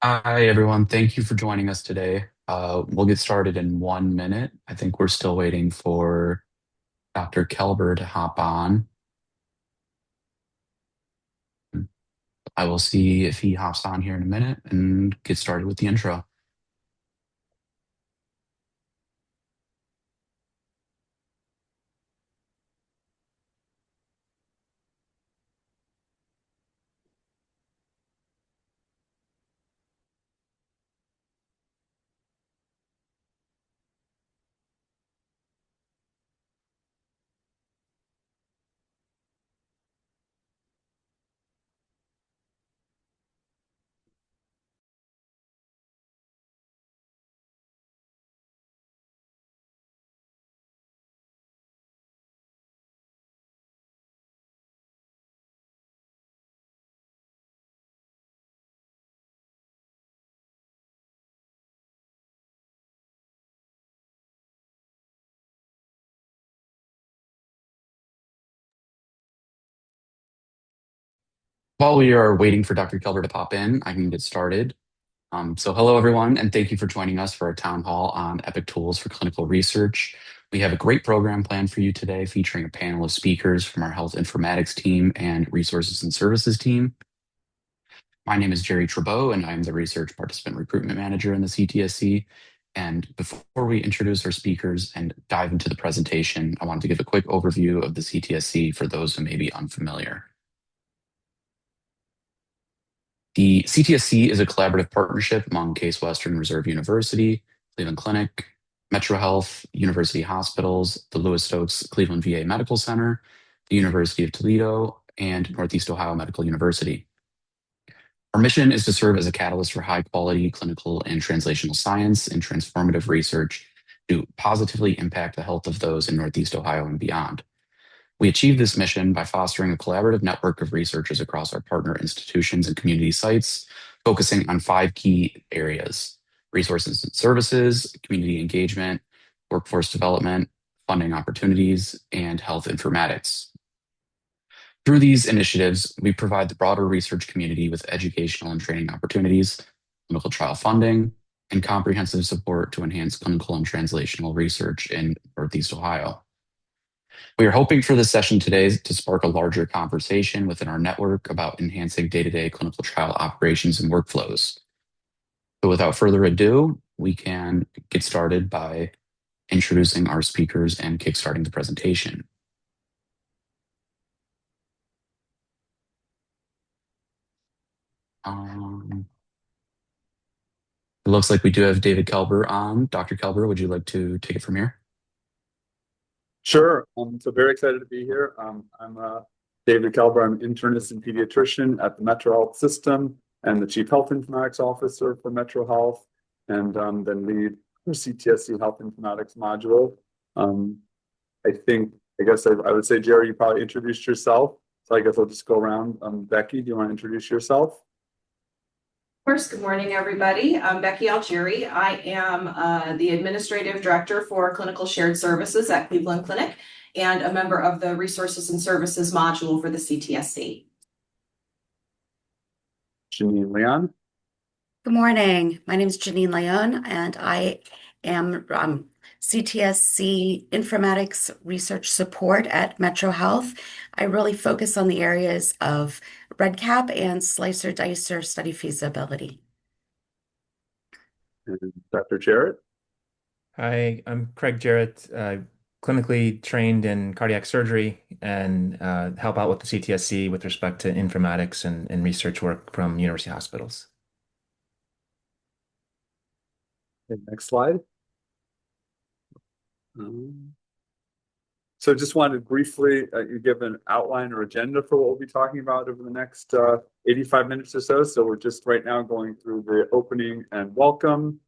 Hi, everyone. Thank you for joining us today. We'll get started in 1 minute. I think we're still waiting for Dr. Kelber to hop on. I will see if he hops on here in a minute and get started with the intro. While we are waiting for Dr. Kelber to pop in, I can get started. Hello, everyone, and thank you for joining us for our town hall on Epic Tools for Clinical Research. We have a great program planned for you today featuring a panel of speakers from our health informatics team and resources and services team. My name is Jerry Trabeau, and I'm the Research Participant Recruitment Manager in the CTSC. And before we introduce our speakers and dive into the presentation, I wanted to give a quick overview of the CTSC for those who may be unfamiliar. The CTSC is a collaborative partnership among Case Western Reserve University, Cleveland Clinic, Metro Health, University Hospitals, the Lewis Stokes Cleveland VA Medical Center, the University of Toledo, and Northeast Ohio Medical University. Our mission is to serve as a catalyst for high quality clinical and translational science and transformative research to positively impact the health of those in Northeast Ohio and beyond. We achieve this mission by fostering a collaborative network of researchers across our partner institutions and community sites, focusing on 5 key areas: resources and services, community engagement, workforce development, funding opportunities, and health informatics. Through these initiatives, we provide the broader research community with educational and training opportunities, clinical trial funding, and comprehensive support to enhance clinical and translational research in Northeast Ohio. We are hoping for this session today to spark a larger conversation within our network about enhancing day-to-day clinical trial operations and workflows. So without further ado, we can get started by introducing our speakers and kickstarting the presentation. It looks like we do have David Kelber on. Dr. Kelber, would you like to take it from here? Sure. So very excited to be here. I'm David Kelber. I'm internist and pediatrician at the Metro Health System and the Chief Health Informatics Officer for Metro Health, and then lead the CTSC Health Informatics module. I would say, Jerry, you probably introduced yourself. So I guess I'll just go around. Becky, do you want to introduce yourself? First, good morning, everybody. I'm Becky Algieri. I am the Administrative Director for Clinical Shared Services at Cleveland Clinic and a member of the Resources and Services module for the CTSC. Janine Leon. Good morning. My name is Janine Leon, and I am CTSC Informatics Research Support at Metro Health. I really focus on the areas of REDCap and slicer-dicer study feasibility. And Dr. Jarrett. Hi, I'm Craig Jarrett, clinically trained in cardiac surgery and help out with the CTSC with respect to informatics and research work from university hospitals. Okay, next slide. So just wanted to briefly give an outline or agenda for what we'll be talking about over the next 85 minutes or so. So we're just right now going through the opening and welcome.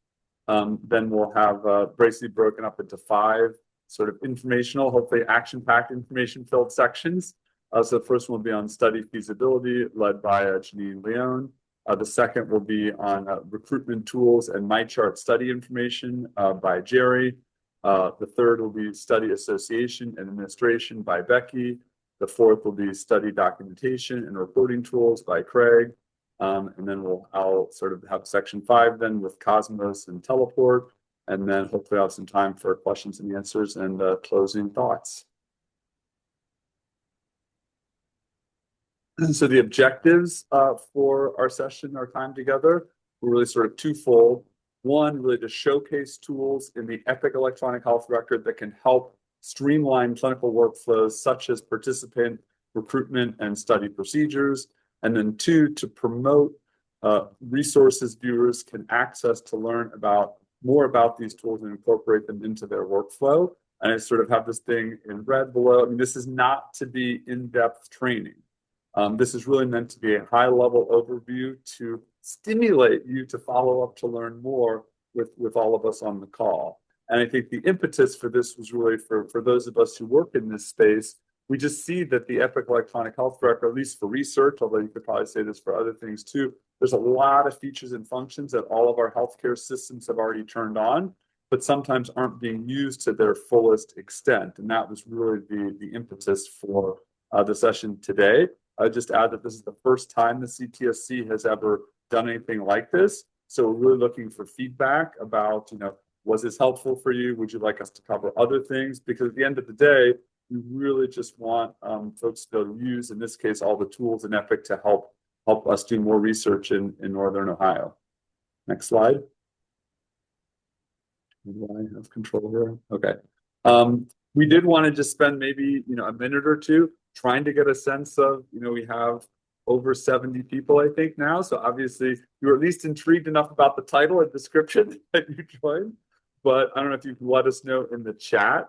Then we'll have basically broken up into 5 sort of informational, hopefully action-packed information-filled sections. So the first one will be on study feasibility, led by Janine Leon. The second will be on recruitment tools and MyChart study information by Jerry. The third will be study association and administration by Becky. The fourth will be study documentation and reporting tools by Craig. And then I'll sort of have section 5 then with Cosmos and Teleport, and then hopefully I'll have some time for questions and answers and closing thoughts. And so the objectives for our session, our time together, were really sort of twofold. One, really to showcase tools in the Epic electronic health record that can help streamline clinical workflows such as participant recruitment and study procedures. And then 2, to promote resources viewers can access to learn more about these tools and incorporate them into their workflow. And I sort of have this thing in red below. I mean, this is not to be in-depth training. This is really meant to be a high-level overview to stimulate you to follow up to learn more with all of us on the call. And I think the impetus for this was really for those of us who work in this space. We just see that the Epic electronic health record, at least for research, although you could probably say this for other things too, there's a lot of features and functions that all of our healthcare systems have already turned on, but sometimes aren't being used to their fullest extent. And that was really the impetus for the session today. I just add that this is the first time the CTSC has ever done anything like this. So we're really looking for feedback about, was this helpful for you? Would you like us to cover other things? Because at the end of the day, we really just want folks to use, in this case, all the tools in Epic to help us do more research in Northern Ohio. Next slide. Do I have control here? Okay. We did want to just spend maybe a minute or two trying to get a sense of, we have over 70 people, I think, now. So obviously you're at least intrigued enough about the title and description that you joined. But I don't know if you can let us know in the chat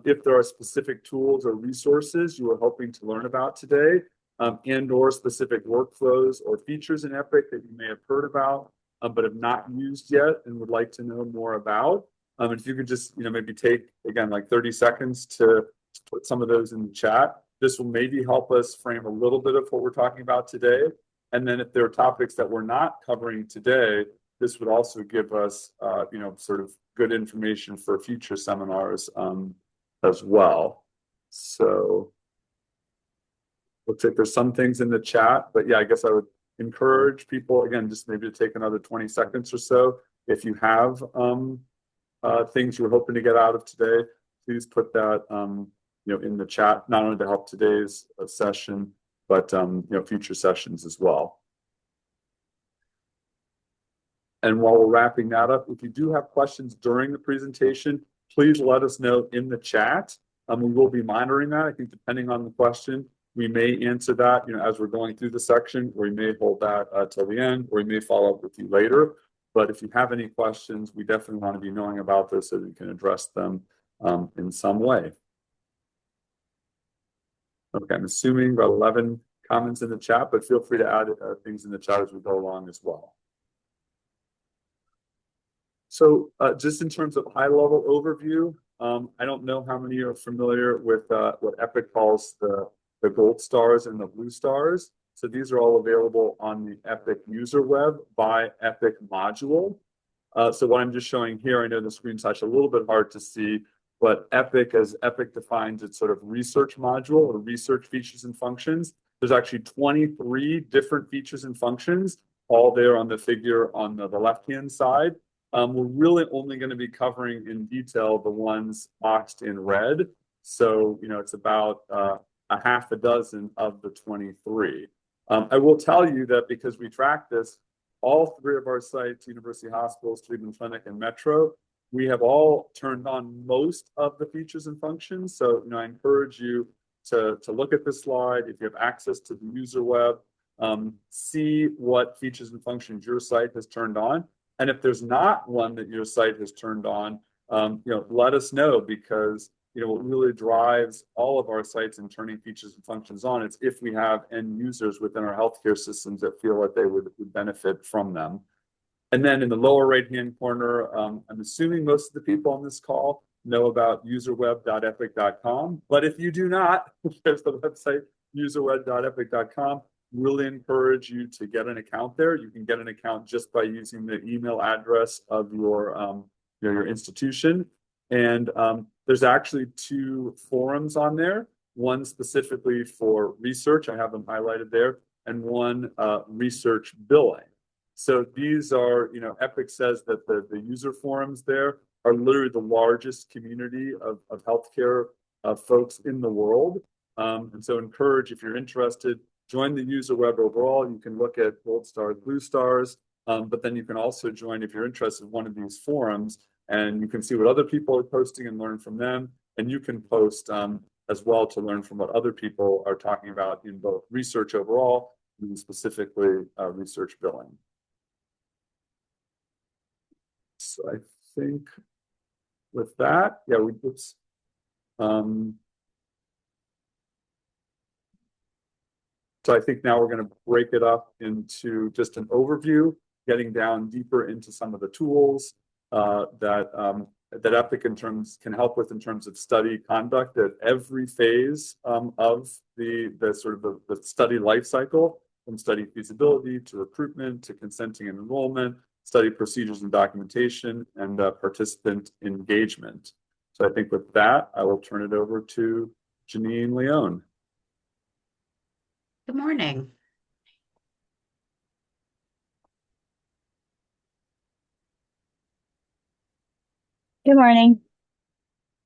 if there are specific tools or resources you are hoping to learn about today, and or specific workflows or features in Epic that you may have heard about, but have not used yet and would like to know more about. If you could just, maybe take, again, like 30 seconds to put some of those in the chat. This will maybe help us frame a little bit of what we're talking about today. And then if there are topics that we're not covering today, this would also give us, sort of good information for future seminars as well. So looks like there's some things in the chat, but yeah, I guess I would encourage people, again, just maybe to take another 20 seconds or so. If you have things you're hoping to get out of today, please put that in the chat, not only to help today's session, but future sessions as well. And while we're wrapping that up, if you do have questions during the presentation, please let us know in the chat. We will be monitoring that. I think depending on the question, we may answer that as we're going through the section, or we may hold that till the end, or we may follow up with you later. But if you have any questions, we definitely want to be knowing about this so that we can address them in some way. Okay, I'm assuming about 11 comments in the chat, but feel free to add things in the chat as we go along as well. So just in terms of high-level overview, I don't know how many are familiar with what Epic calls the gold stars and the blue stars. So these are all available on the Epic user web by Epic module. So what I'm just showing here, I know the screen's actually a little bit hard to see, but Epic, as Epic defines its sort of research module or research features and functions, there's actually 23 different features and functions, all there on the figure on the left-hand side. We're really only going to be covering in detail the ones boxed in red. So, it's about a half a dozen of the 23. I will tell you that because we track this, all 3 of our sites, University Hospitals, Cleveland Clinic, and Metro, we have all turned on most of the features and functions. So, I encourage you to look at this slide. If you have access to the user web, see what features and functions your site has turned on. And if there's not one that your site has turned on, let us know, because what really drives all of our sites in turning features and functions on, it's if we have end users within our healthcare systems that feel like they would benefit from them. And then in the lower right-hand corner, I'm assuming most of the people on this call know about userweb.epic.com. But if you do not, there's the website userweb.epic.com. Really encourage you to get an account there. You can get an account just by using the email address of your institution. And there's actually 2 forums on there, one specifically for research. I have them highlighted there. and one research billing. So these are, Epic says that the user forums there are literally the largest community of healthcare folks in the world. And so encourage, if you're interested, join the user web overall. You can look at gold stars, blue stars, but then you can also join, if you're interested, in one of these forums, and you can see what other people are posting and learn from them. And you can post as well to learn from what other people are talking about in both research overall and specifically research billing. So I think with that, yeah, so I think now we're going to break it up into just an overview, getting down deeper into some of the tools that Epic can help with in terms of study conduct at every phase of the sort of the study life cycle, from study feasibility to recruitment to consenting and enrollment, study procedures and documentation, and participant engagement. So I think with that, I will turn it over to Janine Leone. Good morning. Good morning.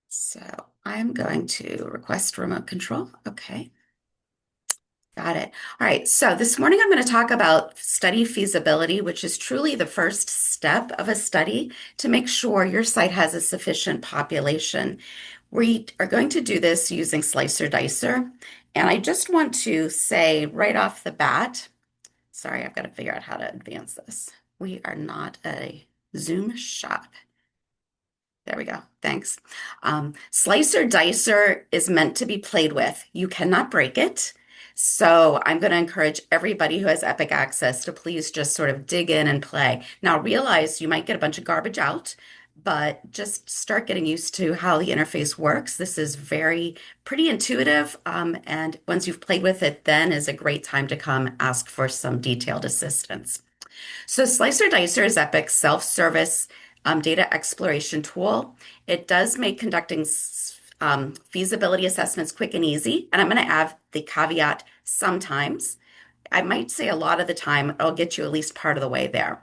So I'm going to request remote control. Okay. Got it. All right. So this morning I'm going to talk about study feasibility, which is truly the first step of a study to make sure your site has a sufficient population. We are going to do this using Slicer Dicer. And I just want to say right off the bat, sorry, I've got to figure out how to advance this. We are not a Zoom shop. There we go. Thanks. Slicer Dicer is meant to be played with. You cannot break it. So I'm going to encourage everybody who has Epic access to please just sort of dig in and play. Now realize you might get a bunch of garbage out, but just start getting used to how the interface works. This is pretty intuitive. And once you've played with it, then is a great time to come ask for some detailed assistance. So Slicer Dicer is Epic's self-service data exploration tool. It does make conducting feasibility assessments quick and easy. And I'm going to add the caveat sometimes. I might say a lot of the time, it'll get you at least part of the way there.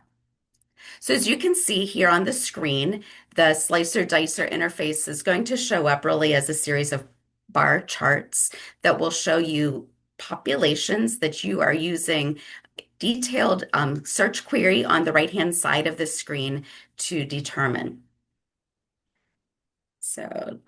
So as you can see here on the screen, the Slicer Dicer interface is going to show up really as a series of bar charts that will show you populations that you are using detailed search query on the right-hand side of the screen to determine. So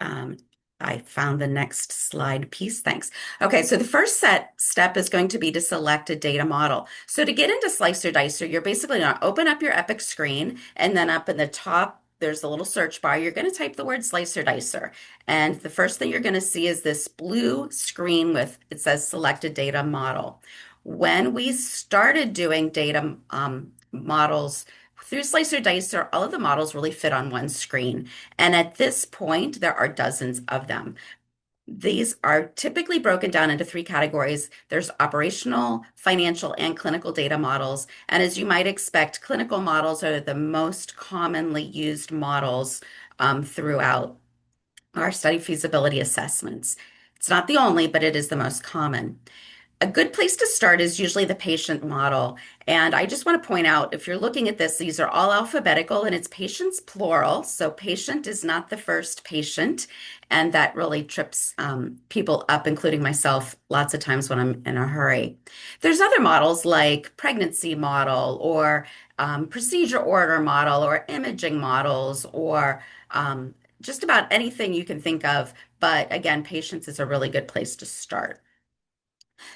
I found the next slide piece. Thanks. Okay, so the first step is going to be to select a data model. So to get into Slicer Dicer, you're basically going to open up your Epic screen, and then up in the top, there's a little search bar. You're going to type the word Slicer Dicer. And the first thing you're going to see is this blue screen it says select a data model. When we started doing data models through Slicer Dicer, all of the models really fit on one screen. And at this point, there are dozens of them. These are typically broken down into three categories. There's operational, financial, and clinical data models. And as you might expect, clinical models are the most commonly used models throughout our study feasibility assessments. It's not the only, but it is the most common. A good place to start is usually the patient model. And I just want to point out, if you're looking at this, these are all alphabetical and it's patients plural. So patient is not the first patient. And that really trips people up, including myself, lots of times when I'm in a hurry. There's other models like pregnancy model or procedure order model or imaging models or just about anything you can think of. But again, patients is a really good place to start.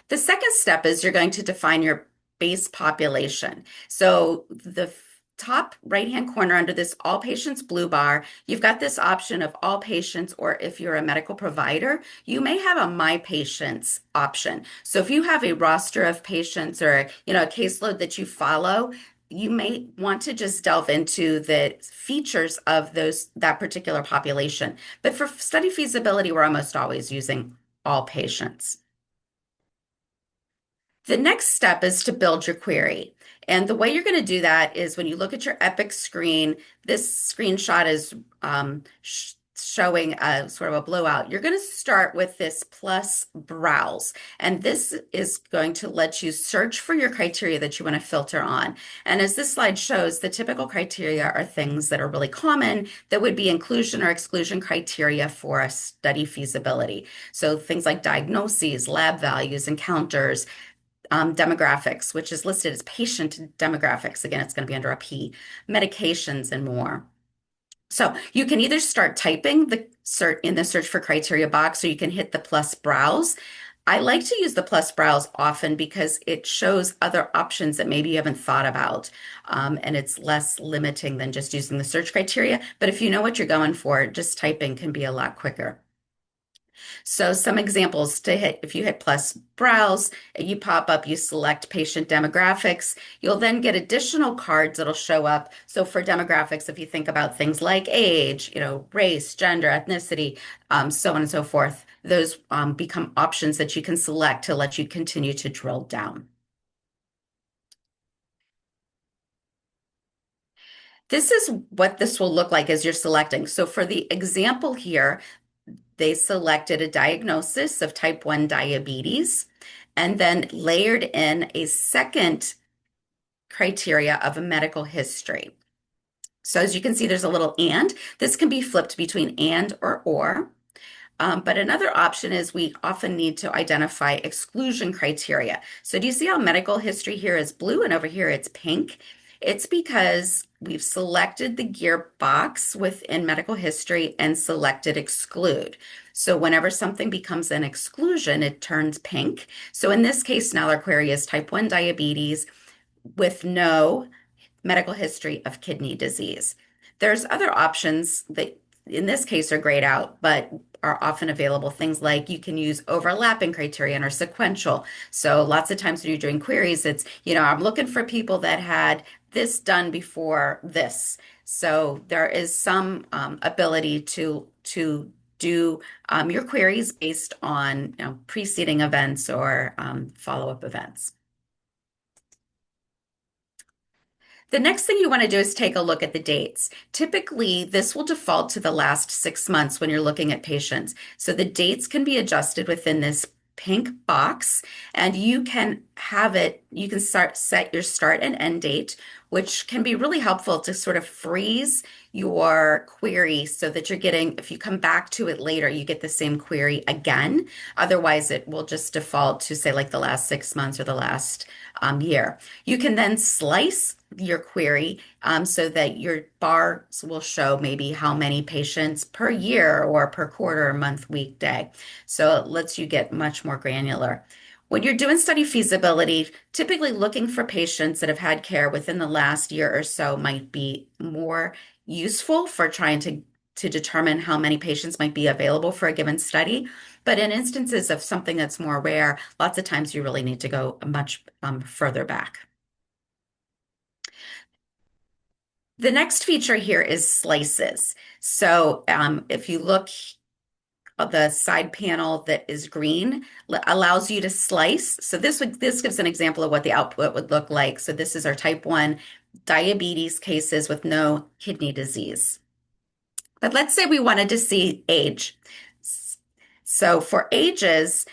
The second step is you're going to define your base population. So the top right-hand corner under this all patients blue bar, you've got this option of all patients, or if you're a medical provider, you may have a my patients option. So if you have a roster of patients or a caseload that you follow, you may want to just delve into the features of that particular population. But for study feasibility, we're almost always using all patients. The next step is to build your query. And the way you're going to do that is when you look at your Epic screen, this screenshot is showing a sort of a blowout, you're going to start with this plus browse. And this is going to let you search for your criteria that you want to filter on. And as this slide shows, the typical criteria are things that are really common that would be inclusion or exclusion criteria for a study feasibility. So things like diagnoses, lab values, encounters, demographics, which is listed as patient demographics. Again, it's going to be under a P, medications, and more. So you can either start typing the search in the search for criteria box, or you can hit the plus browse. I like to use the plus browse often because it shows other options that maybe you haven't thought about. And it's less limiting than just using the search criteria. But if you know what you're going for, just typing can be a lot quicker. So some examples to hit, if you hit plus browse, you pop up, you select patient demographics. You'll then get additional cards that'll show up. So for demographics, if you think about things like age, race, gender, ethnicity, so on and so forth, those become options that you can select to let you continue to drill down. This is what this will look like as you're selecting. So for the example here, they selected a diagnosis of type 1 diabetes and then layered in a second criteria of a medical history. So as you can see, there's a little and. This can be flipped between and or. But another option is we often need to identify exclusion criteria. So do you see how medical history here is blue and over here it's pink? It's because we've selected the gear box within medical history and selected exclude. So whenever something becomes an exclusion, it turns pink. So in this case, now our query is type 1 diabetes with no medical history of kidney disease. There's other options that in this case are grayed out, but are often available. Things like you can use overlapping criterion or sequential. So lots of times when you're doing queries, it's, I'm looking for people that had this done before this. So there is some ability to do your queries based on preceding events or follow-up events. The next thing you want to do is take a look at the dates. Typically, this will default to the last 6 months when you're looking at patients. So the dates can be adjusted within this pink box, and you can set your start and end date, which can be really helpful to sort of freeze your query so that you're getting, if you come back to it later, you get the same query again. Otherwise, it will just default to say like the last 6 months or the last year. You can then slice your query so that your bars will show maybe how many patients per year or per quarter, month, week, day. So it lets you get much more granular. When you're doing study feasibility, typically looking for patients that have had care within the last year or so might be more useful for trying to determine how many patients might be available for a given study. But in instances of something that's more rare, lots of times you really need to go much further back. The next feature here is slices. So if you look at the side panel that is green, allows you to slice. So this gives an example of what the output would look like. So this is our type 1 diabetes cases with no kidney disease. But let's say we wanted to see age. So for ages,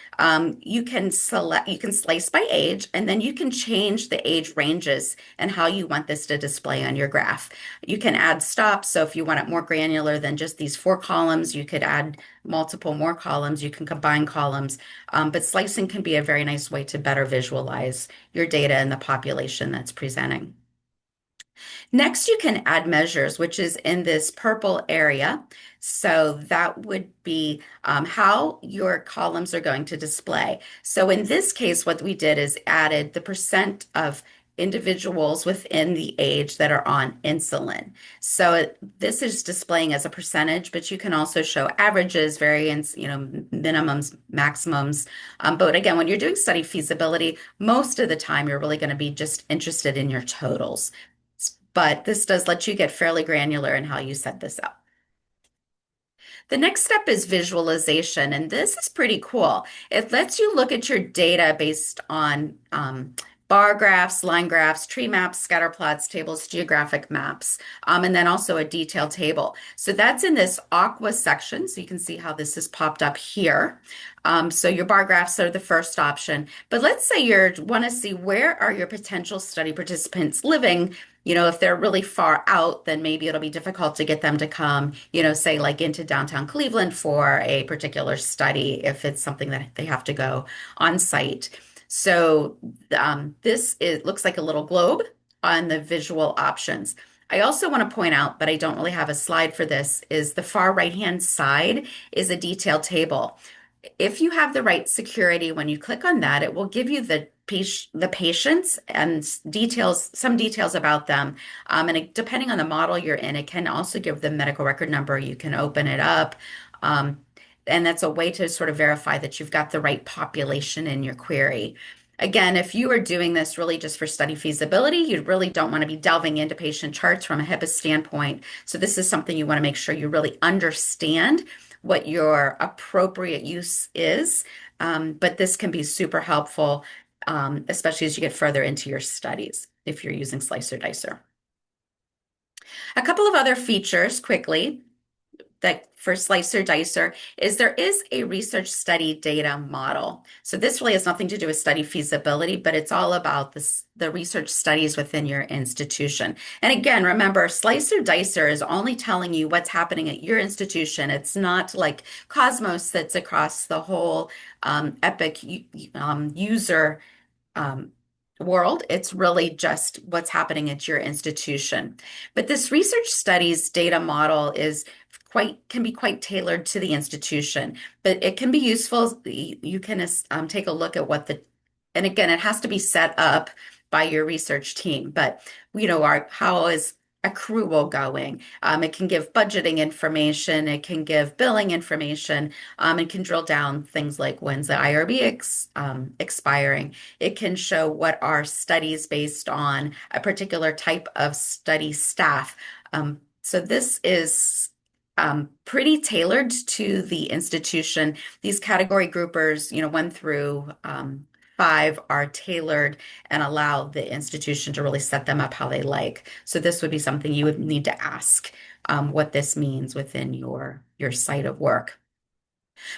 you can slice by age, and then you can change the age ranges and how you want this to display on your graph. You can add stops. So if you want it more granular than just these 4 columns, you could add multiple more columns. You can combine columns, but slicing can be a very nice way to better visualize your data and the population that's presenting. Next, you can add measures, which is in this purple area. So that would be how your columns are going to display. So in this case, what we did is added the percent of individuals within the age that are on insulin. So this is displaying as a percentage, but you can also show averages, variance, minimums, maximums. But again, when you're doing study feasibility, most of the time you're really going to be just interested in your totals. But this does let you get fairly granular in how you set this up. The next step is visualization, and this is pretty cool. It lets you look at your data based on bar graphs, line graphs, tree maps, scatter plots, tables, geographic maps, and then also a detailed table. So that's in this Aqua section. So you can see how this is popped up here. So your bar graphs are the first option. But let's say you want to see where are your potential study participants living. If they're really far out, then maybe it'll be difficult to get them to come, say like into downtown Cleveland for a particular study if it's something that they have to go on site. So this looks like a little globe on the visual options. I also want to point out, but I don't really have a slide for this, is the far right-hand side is a detailed table. If you have the right security, when you click on that, it will give you the patients and some details about them. And depending on the model you're in, it can also give the medical record number. You can open it up. And that's a way to sort of verify that you've got the right population in your query. Again, if you are doing this really just for study feasibility, you really don't want to be delving into patient charts from a HIPAA standpoint. So this is something you want to make sure you really understand what your appropriate use is. But this can be super helpful, especially as you get further into your studies if you're using Slicer Dicer. A couple of other features quickly that for Slicer Dicer is there is a research study data model. So this really has nothing to do with study feasibility, but it's all about the research studies within your institution. And again, remember, Slicer Dicer is only telling you what's happening at your institution. It's not like Cosmos that's across the whole Epic user world. It's really just what's happening at your institution. But this research studies data model can be quite tailored to the institution, but it can be useful. You can take a look at and again, it has to be set up by your research team, but how is accrual going? It can give budgeting information, it can give billing information, it can drill down things like when's the IRB expiring. It can show what are studies based on a particular type of study staff. So this is pretty tailored to the institution. These category groupers, 1 through 5 are tailored and allow the institution to really set them up how they like. So this would be something you would need to ask what this means within your site of work.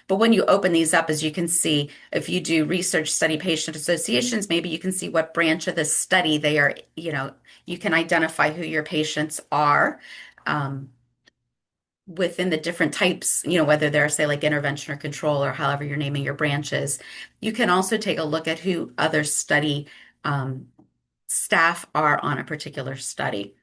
But when you open these up, as you can see, if you do research study patient associations, maybe you can see what branch of the study they are, you can identify who your patients are. Within the different types, whether they're, say, like intervention or control or however you're naming your branches. You can also take a look at who other study staff are on a particular study.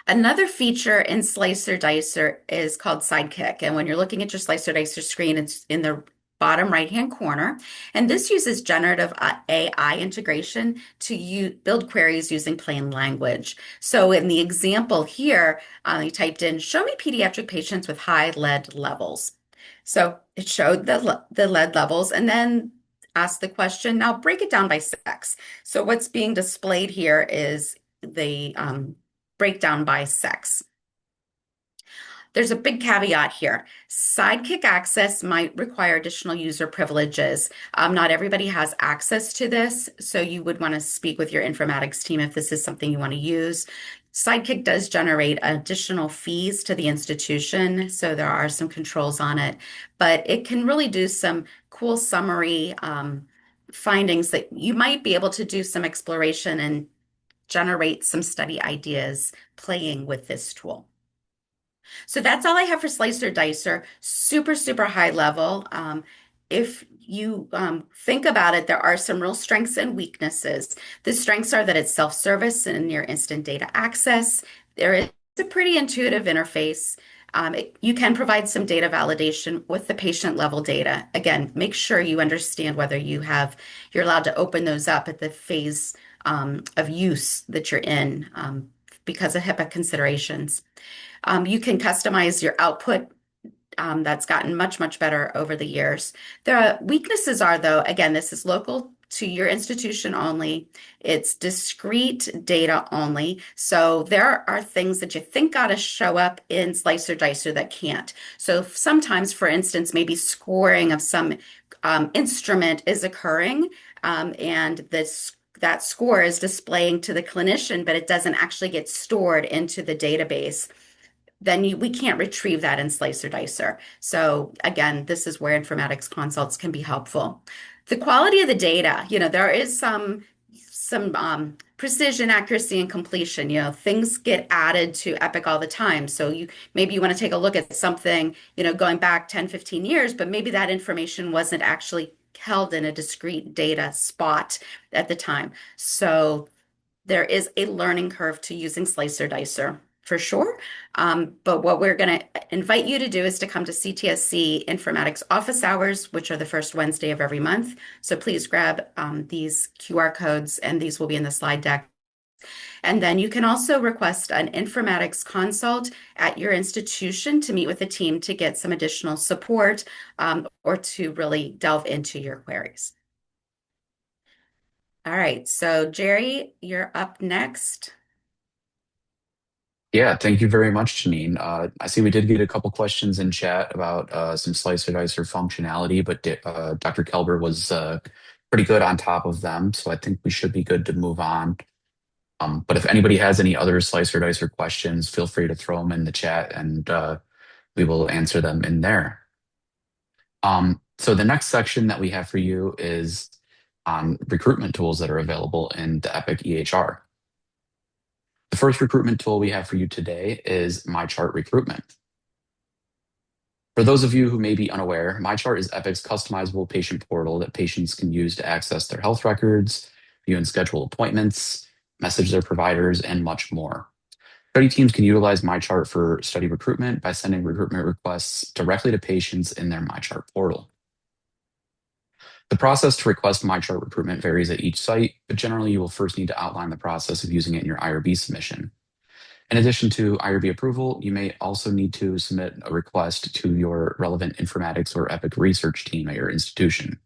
Another feature in Slicer Dicer is called Sidekick. And when you're looking at your Slicer Dicer screen, it's in the bottom right-hand corner. And this uses generative AI integration to build queries using plain language. So in the example here, you typed in, show me pediatric patients with high lead levels. So it showed the lead levels and then asked the question, now break it down by sex. So what's being displayed here is the breakdown by sex. There's a big caveat here. Sidekick access might require additional user privileges. Not everybody has access to this, so you would want to speak with your informatics team if this is something you want to use. Sidekick does generate additional fees to the institution, so there are some controls on it, but it can really do some cool summary findings that you might be able to do some exploration and generate some study ideas playing with this tool. So that's all I have for Slicer Dicer. Super, super high level. If you think about it, there are some real strengths and weaknesses. The strengths are that it's self-service and near instant data access. There is a pretty intuitive interface. You can provide some data validation with the patient level data. Again, make sure you understand whether you're allowed to open those up at the phase of use that you're in because of HIPAA considerations. You can customize your output. That's gotten much, much better over the years. The weaknesses are, though, again, this is local to your institution only. It's discrete data only. So there are things that you think got to show up in Slicer Dicer that can't. So sometimes, for instance, maybe scoring of some instrument is occurring and that score is displaying to the clinician, but it doesn't actually get stored into the database, then we can't retrieve that in Slicer Dicer. So again, this is where informatics consults can be helpful. The quality of the data, there is some precision, accuracy, and completion. Things get added to Epic all the time. So maybe you want to take a look at something, going back 10, 15 years, but maybe that information wasn't actually held in a discrete data spot at the time. So there is a learning curve to using Slicer Dicer for sure. But what we're going to invite you to do is to come to CTSC Informatics office hours, which are the first Wednesday of every month. So please grab these QR codes, and these will be in the slide deck. And then you can also request an informatics consult at your institution to meet with the team to get some additional support or to really delve into your queries. All right, so Jerry, you're up next. Yeah, thank you very much, Janine. I see we did get a couple questions in chat about some Slicer Dicer functionality, but Dr. Kelber was pretty good on top of them, so I think we should be good to move on. But if anybody has any other Slicer Dicer questions, feel free to throw them in the chat, and we will answer them in there. So the next section that we have for you is on recruitment tools that are available in the Epic EHR. The first recruitment tool we have for you today is MyChart Recruitment. For those of you who may be unaware, MyChart is Epic's customizable patient portal that patients can use to access their health records, view and schedule appointments, message their providers, and much more. Study teams can utilize MyChart for study recruitment by sending recruitment requests directly to patients in their MyChart portal. The process to request MyChart recruitment varies at each site, but generally you will first need to outline the process of using it in your IRB submission. In addition to IRB approval, you may also need to submit a request to your relevant informatics or Epic research team at your institution.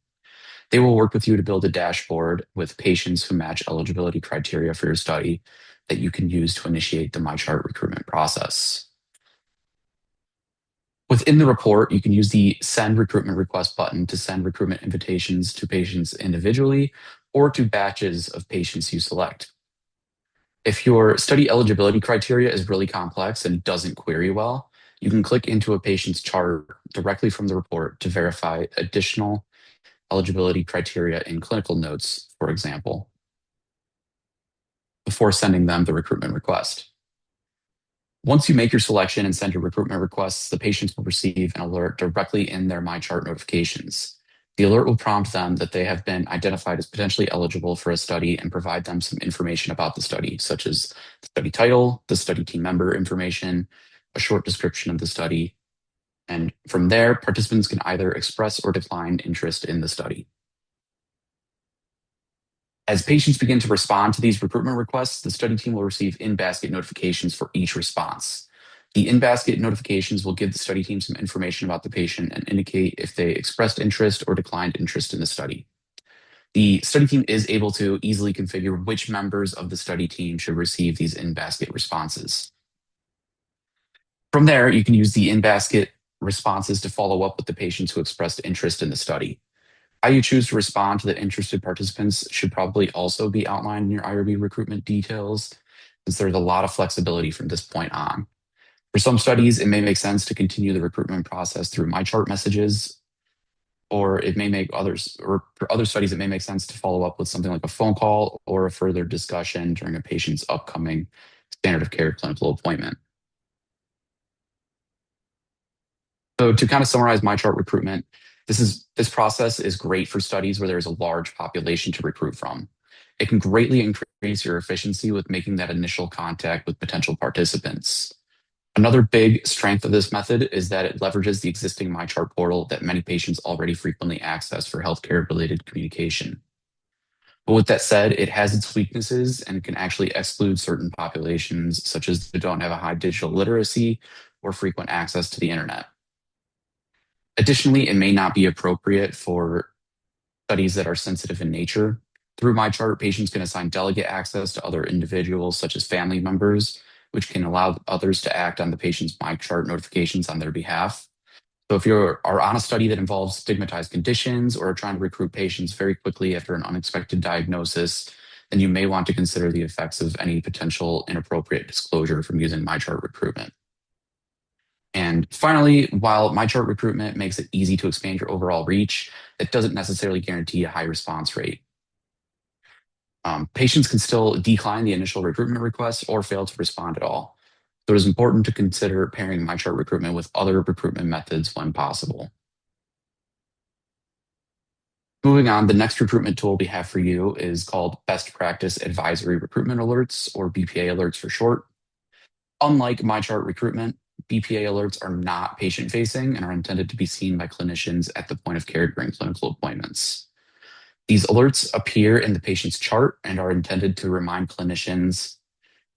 They will work with you to build a dashboard with patients who match eligibility criteria for your study that you can use to initiate the MyChart recruitment process. Within the report, you can use the Send Recruitment Request button to send recruitment invitations to patients individually or to batches of patients you select. If your study eligibility criteria is really complex and doesn't query well, you can click into a patient's chart directly from the report to verify additional eligibility criteria in clinical notes, for example, before sending them the recruitment request. Once you make your selection and send your recruitment requests, the patients will receive an alert directly in their MyChart notifications. The alert will prompt them that they have been identified as potentially eligible for a study and provide them some information about the study, such as the study title, the study team member information, a short description of the study. And from there, participants can either express or decline interest in the study. As patients begin to respond to these recruitment requests, the study team will receive in-basket notifications for each response. The in-basket notifications will give the study team some information about the patient and indicate if they expressed interest or declined interest in the study. The study team is able to easily configure which members of the study team should receive these in-basket responses. From there, you can use the in-basket responses to follow up with the patients who expressed interest in the study. How you choose to respond to the interested participants should probably also be outlined in your IRB recruitment details, since there's a lot of flexibility from this point on. For some studies, it may make sense to continue the recruitment process through MyChart messages, or for other studies, it may make sense to follow up with something like a phone call or a further discussion during a patient's upcoming standard of care clinical appointment. So to kind of summarize MyChart recruitment, this process is great for studies where there is a large population to recruit from. It can greatly increase your efficiency with making that initial contact with potential participants. Another big strength of this method is that it leverages the existing MyChart portal that many patients already frequently access for healthcare-related communication. But with that said, it has its weaknesses and can actually exclude certain populations, such as who don't have a high digital literacy or frequent access to the internet. Additionally, it may not be appropriate for studies that are sensitive in nature. Through MyChart, patients can assign delegate access to other individuals, such as family members, which can allow others to act on the patient's MyChart notifications on their behalf. So if are on a study that involves stigmatized conditions or are trying to recruit patients very quickly after an unexpected diagnosis, then you may want to consider the effects of any potential inappropriate disclosure from using MyChart recruitment. And finally, while MyChart recruitment makes it easy to expand your overall reach, it doesn't necessarily guarantee a high response rate. Patients can still decline the initial recruitment request or fail to respond at all. So it is important to consider pairing MyChart recruitment with other recruitment methods when possible. Moving on, the next recruitment tool we have for you is called Best Practice Advisory Recruitment Alerts, or BPA alerts for short. Unlike MyChart recruitment, BPA alerts are not patient-facing and are intended to be seen by clinicians at the point of care during clinical appointments. These alerts appear in the patient's chart and are intended to remind clinicians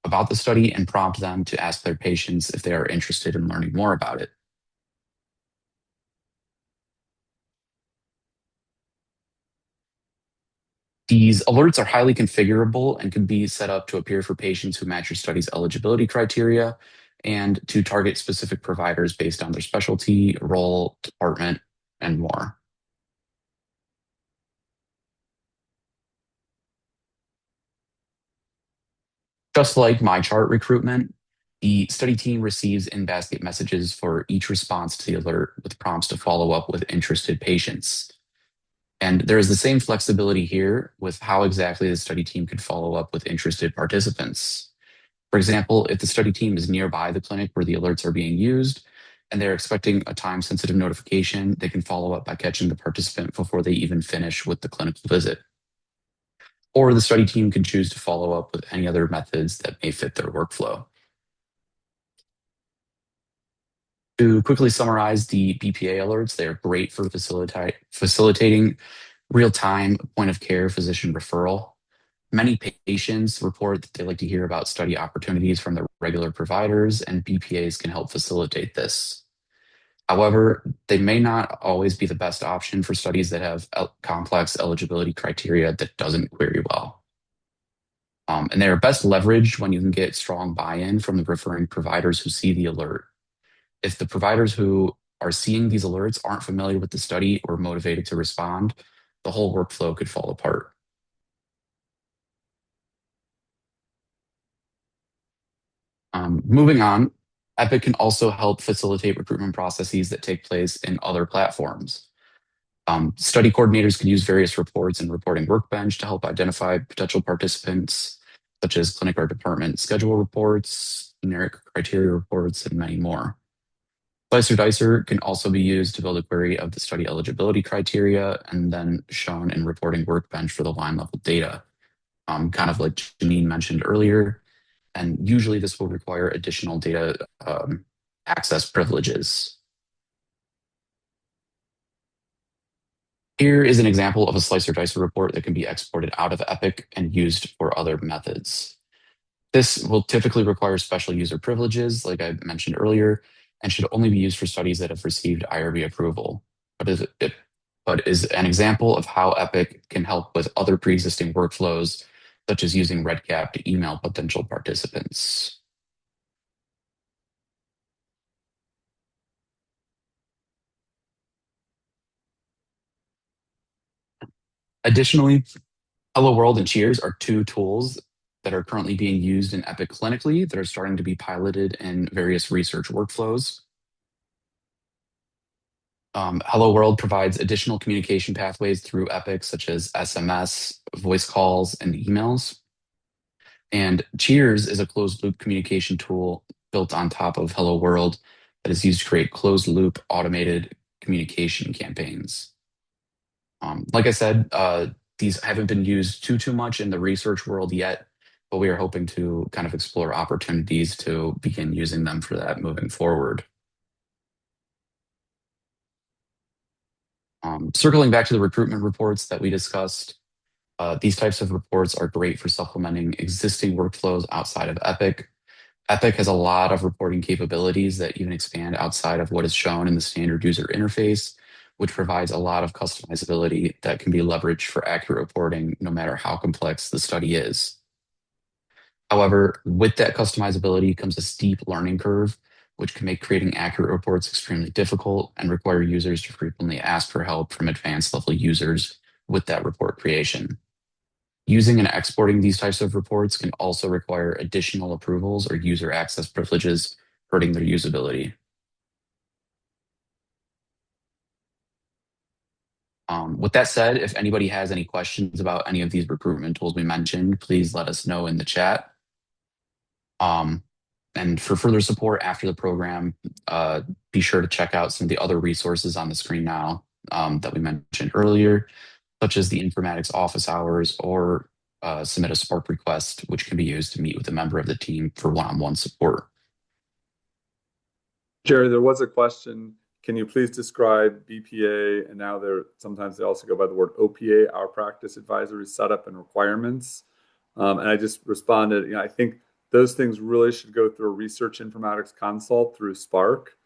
about the study and prompt them to ask their patients if they are interested in learning more about it. These alerts are highly configurable and can be set up to appear for patients who match your study's eligibility criteria and to target specific providers based on their specialty, role, department, and more. Just like MyChart recruitment, the study team receives in-basket messages for each response to the alert with prompts to follow up with interested patients. And there is the same flexibility here with how exactly the study team could follow up with interested participants. For example, if the study team is nearby the clinic where the alerts are being used and they're expecting a time-sensitive notification, they can follow up by catching the participant before they even finish with the clinical visit. Or the study team can choose to follow up with any other methods that may fit their workflow. To quickly summarize the BPA alerts, they are great for facilitating real-time point-of-care physician referral. Many patients report that they like to hear about study opportunities from their regular providers, and BPAs can help facilitate this. However, they may not always be the best option for studies that have complex eligibility criteria that doesn't query well. And they are best leveraged when you can get strong buy-in from the referring providers who see the alert. If the providers who are seeing these alerts aren't familiar with the study or motivated to respond, the whole workflow could fall apart. Moving on, Epic can also help facilitate recruitment processes that take place in other platforms. Study coordinators can use various reports and reporting workbench to help identify potential participants, such as clinic or department schedule reports, generic criteria reports, and many more. Slicer Dicer can also be used to build a query of the study eligibility criteria and then shown in reporting workbench for the line level data, kind of like Janine mentioned earlier. And usually this will require additional data access privileges. Here is an example of a Slicer Dicer report that can be exported out of Epic and used for other methods. This will typically require special user privileges, like I mentioned earlier, and should only be used for studies that have received IRB approval, but is an example of how Epic can help with other pre-existing workflows, such as using RedCap to email potential participants. Additionally, Hello World and Cheers are two tools that are currently being used in Epic clinically that are starting to be piloted in various research workflows. Hello World provides additional communication pathways through Epic, such as SMS, voice calls, and emails. And Cheers is a closed loop communication tool built on top of Hello World that is used to create closed loop automated communication campaigns. Like I said, these haven't been used too much in the research world yet, but we are hoping to kind of explore opportunities to begin using them for that moving forward. Circling back to the recruitment reports that we discussed, these types of reports are great for supplementing existing workflows outside of Epic. Epic has a lot of reporting capabilities that even expand outside of what is shown in the standard user interface, which provides a lot of customizability that can be leveraged for accurate reporting, no matter how complex the study is. However, with that customizability comes a steep learning curve, which can make creating accurate reports extremely difficult and require users to frequently ask for help from advanced level users with that report creation. Using and exporting these types of reports can also require additional approvals or user access privileges, hurting their usability. With that said, if anybody has any questions about any of these recruitment tools we mentioned, please let us know in the chat. And for further support after the program, be sure to check out some of the other resources on the screen now that we mentioned earlier, such as the informatics office hours or submit a Spark request, which can be used to meet with a member of the team for one-on-one support. Jerry, there was a question. Can you please describe BPA, and now sometimes they also go by the word OPA, our practice advisory setup and requirements. And I just responded, I think those things really should go through a research informatics consult through Spark.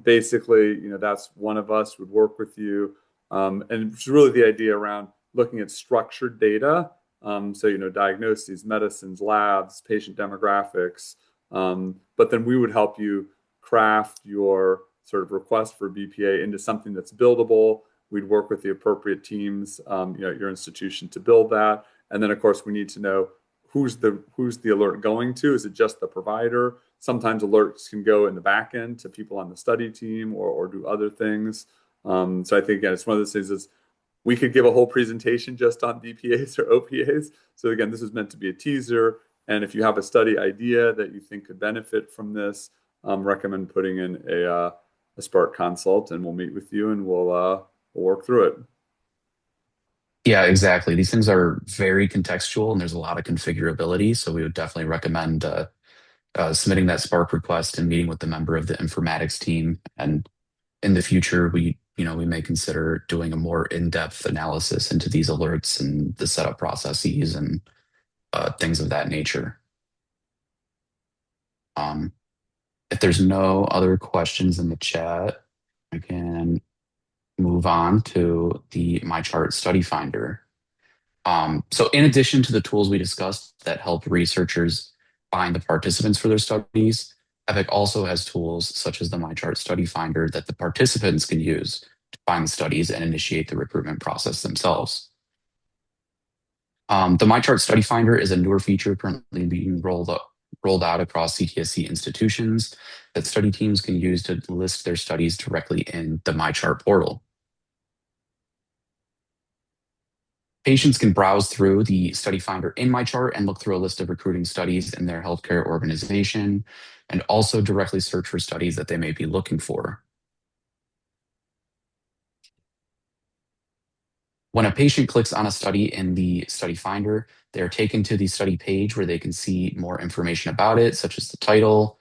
Basically, that's one of us would work with you. And it's really the idea around looking at structured data. So, diagnoses, medicines, labs, patient demographics. But then we would help you craft your sort of request for BPA into something that's buildable. We'd work with the appropriate teams, at your institution to build that. And then, of course, we need to know who's the alert going to. Is it just the provider? Sometimes alerts can go in the back end to people on the study team or do other things. So I think, again, it's one of those things is we could give a whole presentation just on BPAs or OPAs. So again, this is meant to be a teaser. And if you have a study idea that you think could benefit from this, recommend putting in a Spark consult, and we'll meet with you and we'll work through it. Yeah, exactly. These things are very contextual and there's a lot of configurability. So we would definitely recommend submitting that Spark request and meeting with the member of the informatics team. And in the future, we may consider doing a more in-depth analysis into these alerts and the setup processes and things of that nature. If there's no other questions in the chat, I can move on to the MyChart Study Finder. So in addition to the tools we discussed that help researchers find the participants for their studies, Epic also has tools such as the MyChart Study Finder that the participants can use to find the studies and initiate the recruitment process themselves. The MyChart Study Finder is a newer feature currently being rolled out across CTSC institutions that study teams can use to list their studies directly in the MyChart portal. Patients can browse through the study finder in MyChart and look through a list of recruiting studies in their healthcare organization, and also directly search for studies that they may be looking for. When a patient clicks on a study in the study finder, they are taken to the study page where they can see more information about it, such as the title,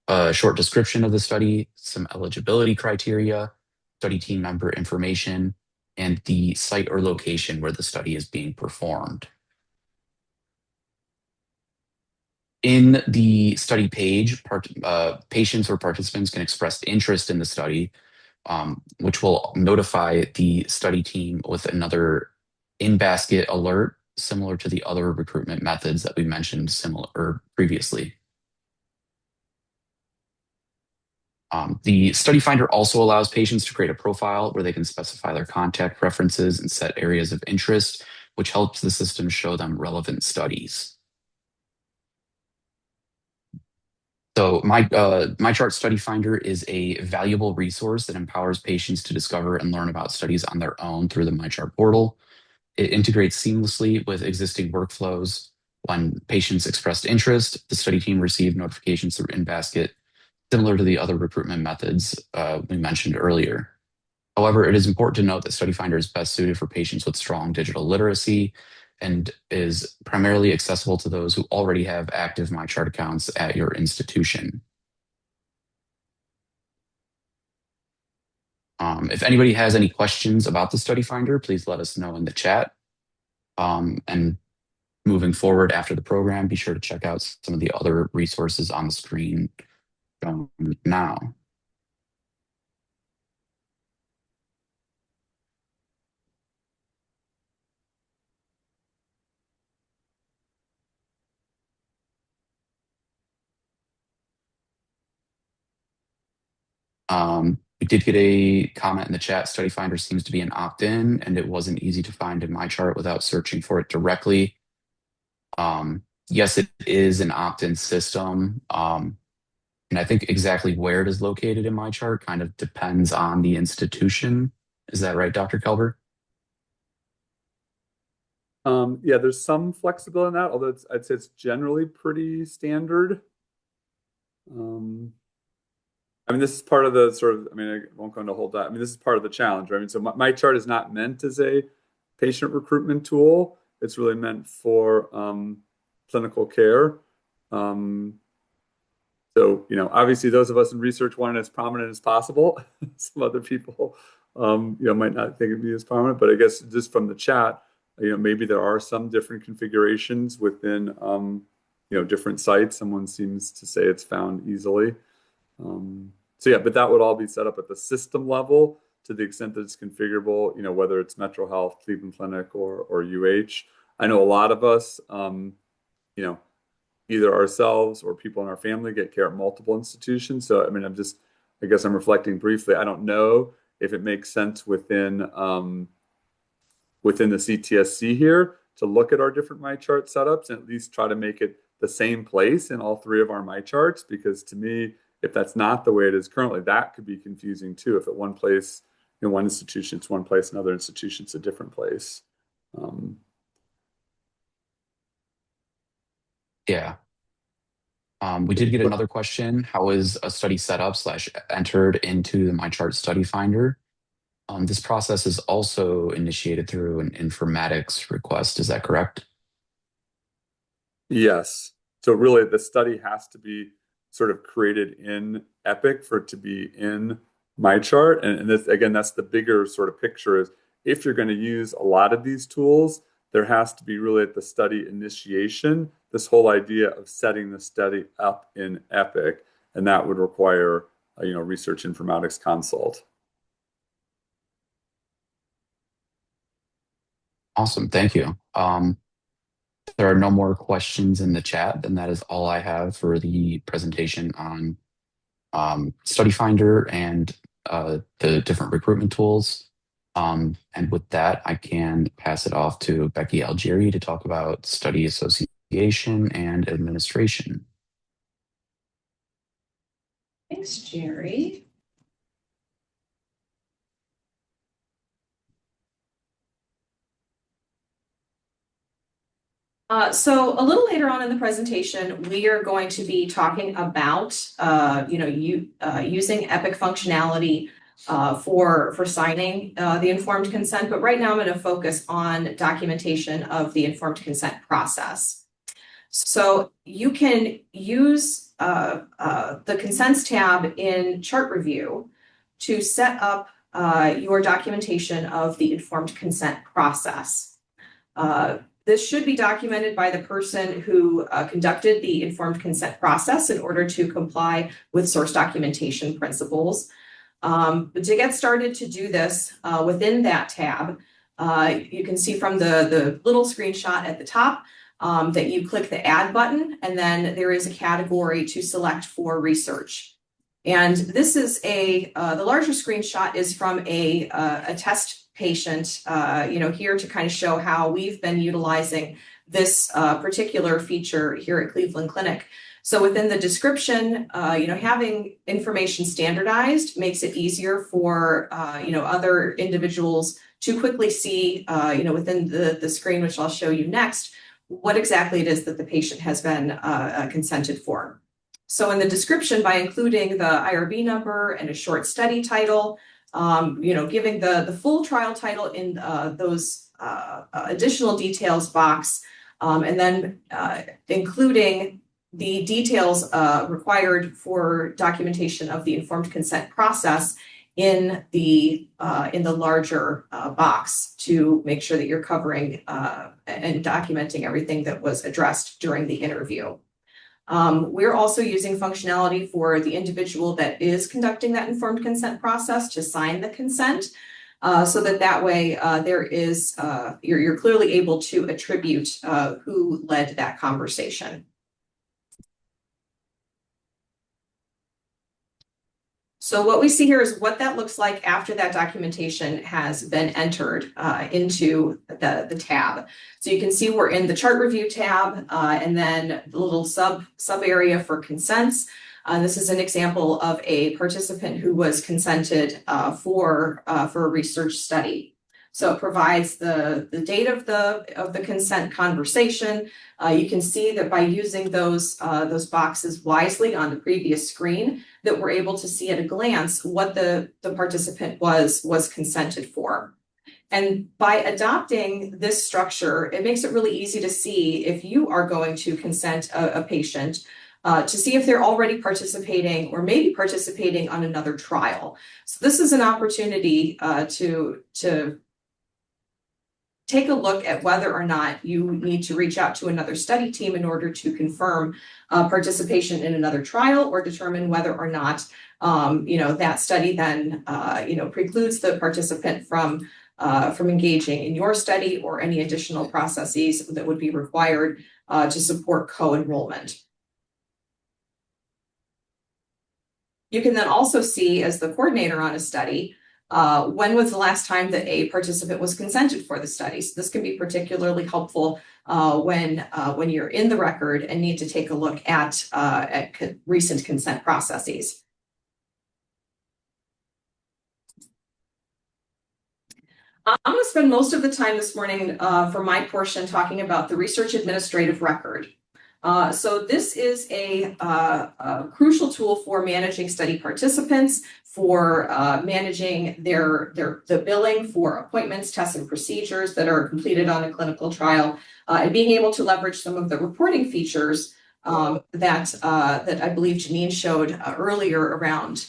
a short description of the study, some eligibility criteria, study team member information, and the site or location where the study is being performed. In the study page, patients or participants can express interest in the study, which will notify the study team with another in-basket alert, similar to the other recruitment methods that we mentioned previously. The study finder also allows patients to create a profile where they can specify their contact preferences and set areas of interest, which helps the system show them relevant studies. So MyChart Study Finder is a valuable resource that empowers patients to discover and learn about studies on their own through the MyChart portal. It integrates seamlessly with existing workflows. When patients expressed interest, the study team received notifications through InBasket, similar to the other recruitment methods we mentioned earlier. However, it is important to note that Study Finder is best suited for patients with strong digital literacy and is primarily accessible to those who already have active MyChart accounts at your institution. If anybody has any questions about the Study Finder, please let us know in the chat. And moving forward after the program, be sure to check out some of the other resources on the screen now. We did get a comment in the chat. Study Finder seems to be an opt-in, and it wasn't easy to find in my chart without searching for it directly. Yes, it is an opt-in system. And I think exactly where it is located in my chart kind of depends on the institution. Is that right, Dr. Kelber? Yeah, there's some flexibility in that, although I'd say it's generally pretty standard. I mean, this is part of the sort of, I mean, I won't go into a whole lot. I mean, this is part of the challenge, right? I mean, so my chart is not meant as a patient recruitment tool. It's really meant for clinical care. So, obviously those of us in research want it as prominent as possible. Some other people, might not think it'd be as prominent, but I guess just from the chat, maybe there are some different configurations within, different sites. Someone seems to say it's found easily. So yeah, but that would all be set up at the system level to the extent that it's configurable, whether it's Metro Health, Cleveland Clinic, or UH. I know a lot of us, either ourselves or people in our family get care at multiple institutions. So, I mean, I guess I'm reflecting briefly. I don't know if it makes sense within the CTSC here to look at our different MyChart setups and at least try to make it the same place in all three of our MyCharts, because to me, if that's not the way it is currently, that could be confusing too. If at one place, in one institution, it's one place, another institution, it's a different place. Yeah. We did get another question. How is a study set up / entered into the MyChart Study Finder? This process is also initiated through an informatics request. Is that correct? Yes. So really the study has to be sort of created in Epic for it to be in MyChart. And this, again, that's the bigger sort of picture is if you're going to use a lot of these tools, there has to be really at the study initiation, this whole idea of setting the study up in Epic. And that would require a, research informatics consult. Awesome. Thank you. There are no more questions in the chat, then that is all I have for the presentation on Study Finder and the different recruitment tools. And with that, I can pass it off to Becky Algieri to talk about study association and administration. Thanks, Jerry. So a little later on in the presentation, we are going to be talking about, using Epic functionality for signing the informed consent. But right now I'm going to focus on documentation of the informed consent process. So you can use the consents tab in chart review to set up your documentation of the informed consent process. This should be documented by the person who conducted the informed consent process in order to comply with source documentation principles. But to get started to do this within that tab, you can see from the little screenshot at the top that you click the Add button, and then there is a category to select for research. And this is the larger screenshot is from a test patient, here to kind of show how we've been utilizing this particular feature here at Cleveland Clinic. So within the description, having information standardized makes it easier for, other individuals to quickly see, within the screen, which I'll show you next, what exactly it is that the patient has been consented for. So in the description, by including the IRB number and a short study title, giving the full trial title in those additional details box, and then including the details required for documentation of the informed consent process in the larger box to make sure that you're covering and documenting everything that was addressed during the interview. We're also using functionality for the individual that is conducting that informed consent process to sign the consent, so that way there is you're clearly able to attribute who led that conversation. So what we see here is what that looks like after that documentation has been entered into the tab. So you can see we're in the chart review tab and then the little sub area for consents. This is an example of a participant who was consented for a research study. So it provides the date of the consent conversation. You can see that by using those boxes wisely on the previous screen, that we're able to see at a glance what the participant was consented for. And by adopting this structure, it makes it really easy to see if you are going to consent a patient to see if they're already participating or maybe participating on another trial. So this is an opportunity to take a look at whether or not you need to reach out to another study team in order to confirm participation in another trial or determine whether or not that study then precludes the participant from engaging in your study or any additional processes that would be required to support co-enrollment. You can then also see, as the coordinator on a study, when was the last time that a participant was consented for the study? So this can be particularly helpful when you're in the record and need to take a look at recent consent processes. I'm going to spend most of the time this morning for my portion talking about the research administrative record. So this is a crucial tool for managing study participants, for managing the billing for appointments, tests, and procedures that are completed on a clinical trial, and being able to leverage some of the reporting features that I believe Janine showed earlier around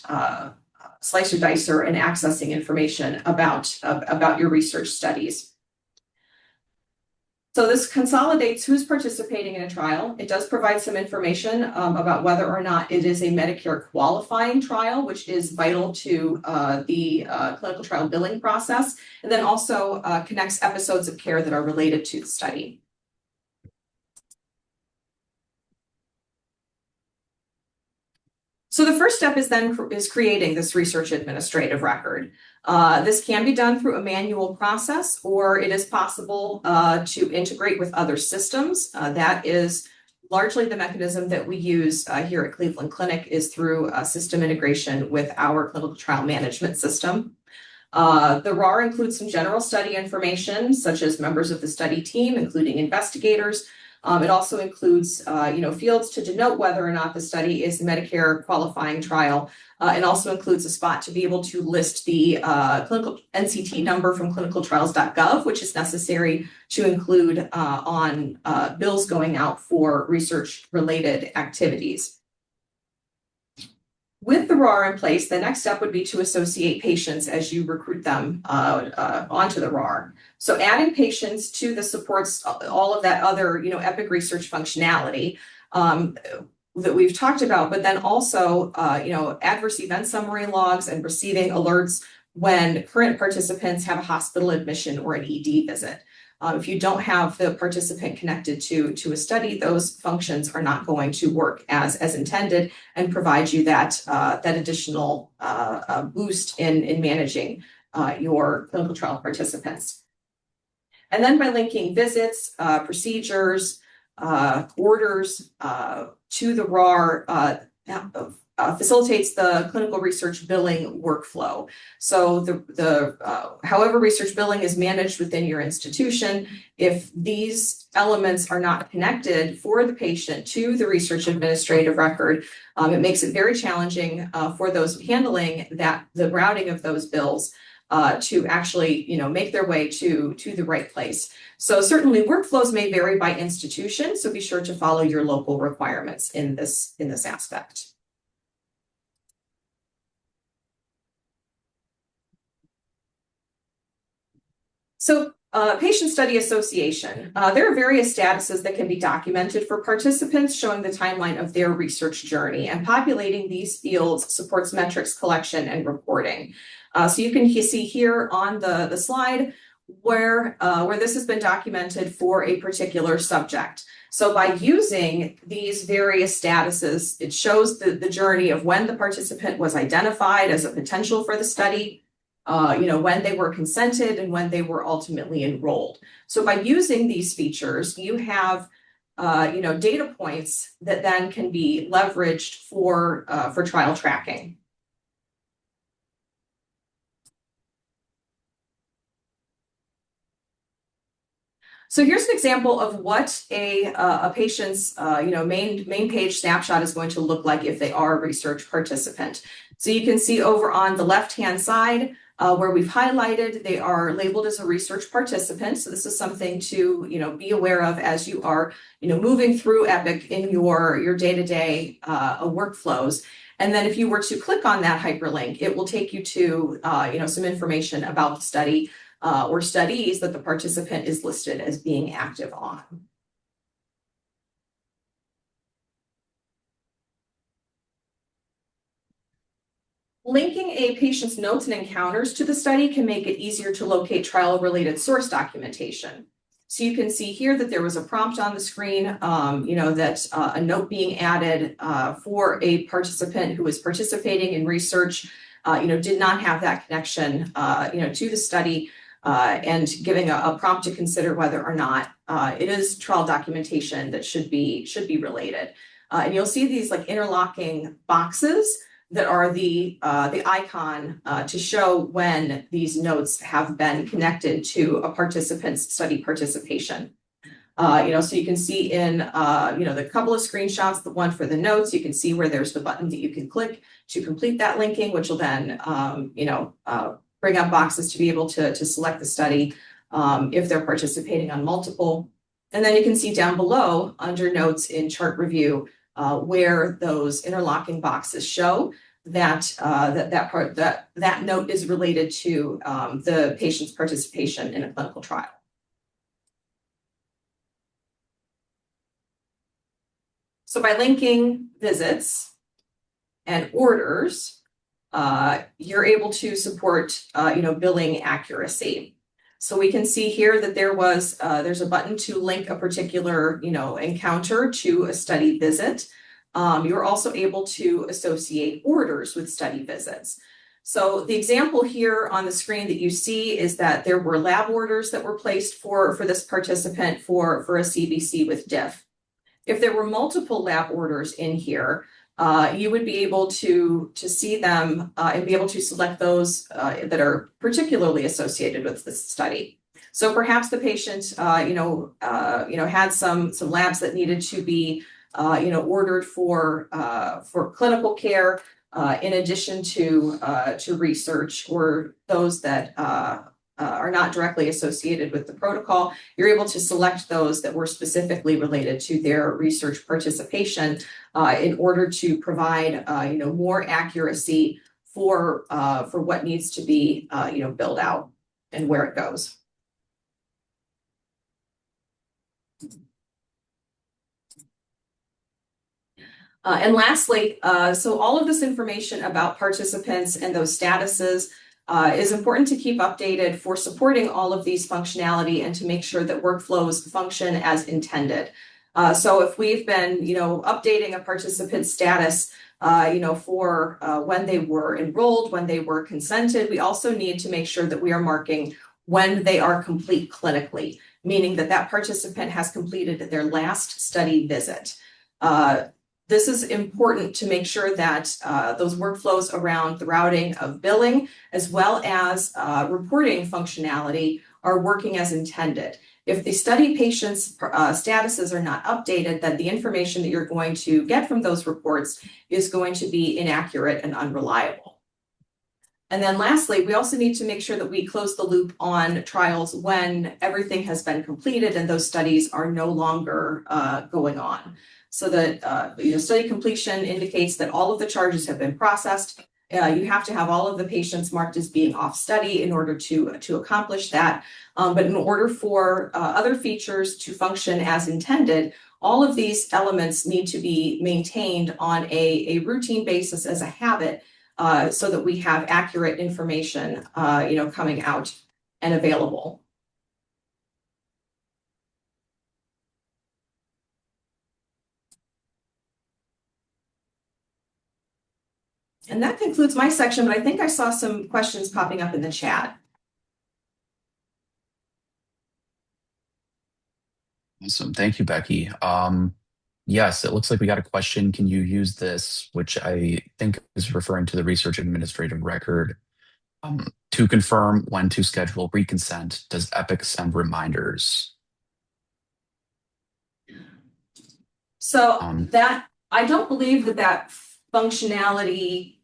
slicer dicer and accessing information about your research studies. So this consolidates who's participating in a trial. It does provide some information about whether or not it is a Medicare qualifying trial, which is vital to the clinical trial billing process, and then also connects episodes of care that are related to the study. So the first step is creating this research administrative record. This can be done through a manual process, or it is possible to integrate with other systems. That is largely the mechanism that we use here at Cleveland Clinic, is through system integration with our clinical trial management system. The RAR includes some general study information, such as members of the study team, including investigators. It also includes, fields to denote whether or not the study is a Medicare qualifying trial. It also includes a spot to be able to list the clinical NCT number from clinicaltrials.gov, which is necessary to include on bills going out for research-related activities. With the RAR in place, the next step would be to associate patients as you recruit them onto the RAR. So adding patients to the supports all of that other, Epic research functionality that we've talked about, but then also, adverse event summary logs and receiving alerts when current participants have a hospital admission or an ED visit. If you don't have the participant connected to a study, those functions are not going to work as intended and provide you that additional boost in managing your clinical trial participants. And then by linking visits, procedures, orders to the RAR, facilitates the clinical research billing workflow. So however research billing is managed within your institution, if these elements are not connected for the patient to the research administrative record, it makes it very challenging for those handling the routing of those bills to actually, make their way to the right place. So certainly workflows may vary by institution, so be sure to follow your local requirements in this aspect. So patient study association. There are various statuses that can be documented for participants showing the timeline of their research journey, and populating these fields supports metrics collection and reporting. So you can see here on the slide where this has been documented for a particular subject. So by using these various statuses, it shows the journey of when the participant was identified as a potential for the study, when they were consented and when they were ultimately enrolled. So by using these features, you have data points that then can be leveraged for trial tracking. So here's an example of what a patient's main page snapshot is going to look like if they are a research participant. So you can see over on the left-hand side where we've highlighted, they are labeled as a research participant. So this is something to be aware of as you are moving through EPIC in your day-to-day workflows. And then if you were to click on that hyperlink, it will take you to some information about the study or studies that the participant is listed as being active on. Linking a patient's notes and encounters to the study can make it easier to locate trial-related source documentation. So you can see here that there was a prompt on the screen, that a note being added for a participant who was participating in research, did not have that connection, to the study. And giving a prompt to consider whether or not it is trial documentation that should be related. And you'll see these like interlocking boxes that are the icon to show when these notes have been connected to a participant's study participation. So you can see in the couple of screenshots, the one for the notes, you can see where there's the button that you can click to complete that linking, which will then bring up boxes to be able to select the study if they're participating on multiple. And then you can see down below under notes in chart review where those interlocking boxes show that that note is related to the patient's participation in a clinical trial. So by linking visits and orders, you're able to support, billing accuracy. So we can see here that there's a button to link a particular, encounter to a study visit. You're also able to associate orders with study visits. So the example here on the screen that you see is that there were lab orders that were placed for this participant for a CBC with DIF. If there were multiple lab orders in here, you would be able to see them and be able to select those that are particularly associated with this study. So perhaps the patient, had some labs that needed to be, ordered for clinical care in addition to research, or those that are not directly associated with the protocol. You're able to select those that were specifically related to their research participation in order to provide, more accuracy for what needs to be, built out and where it goes. And lastly, so all of this information about participants and those statuses is important to keep updated for supporting all of these functionality and to make sure that workflows function as intended. So if we've been, updating a participant's status, for when they were enrolled, when they were consented, we also need to make sure that we are marking when they are complete clinically, meaning that that participant has completed their last study visit. This is important to make sure that those workflows around the routing of billing as well as reporting functionality are working as intended. If the study patient's statuses are not updated, then the information that you're going to get from those reports is going to be inaccurate and unreliable. And then lastly, we also need to make sure that we close the loop on trials when everything has been completed and those studies are no longer going on. So that study completion indicates that all of the charges have been processed. You have to have all of the patients marked as being off study in order to accomplish that. But in order for other features to function as intended, all of these elements need to be maintained on a routine basis as a habit so that we have accurate information coming out and available. And that concludes my section, but I think I saw some questions popping up in the chat. Awesome. Thank you, Becky. Yes, it looks like we got a question. Can you use this, which I think is referring to the research administrative record, to confirm when to schedule reconsent? Does Epic send reminders? So that, I don't believe that functionality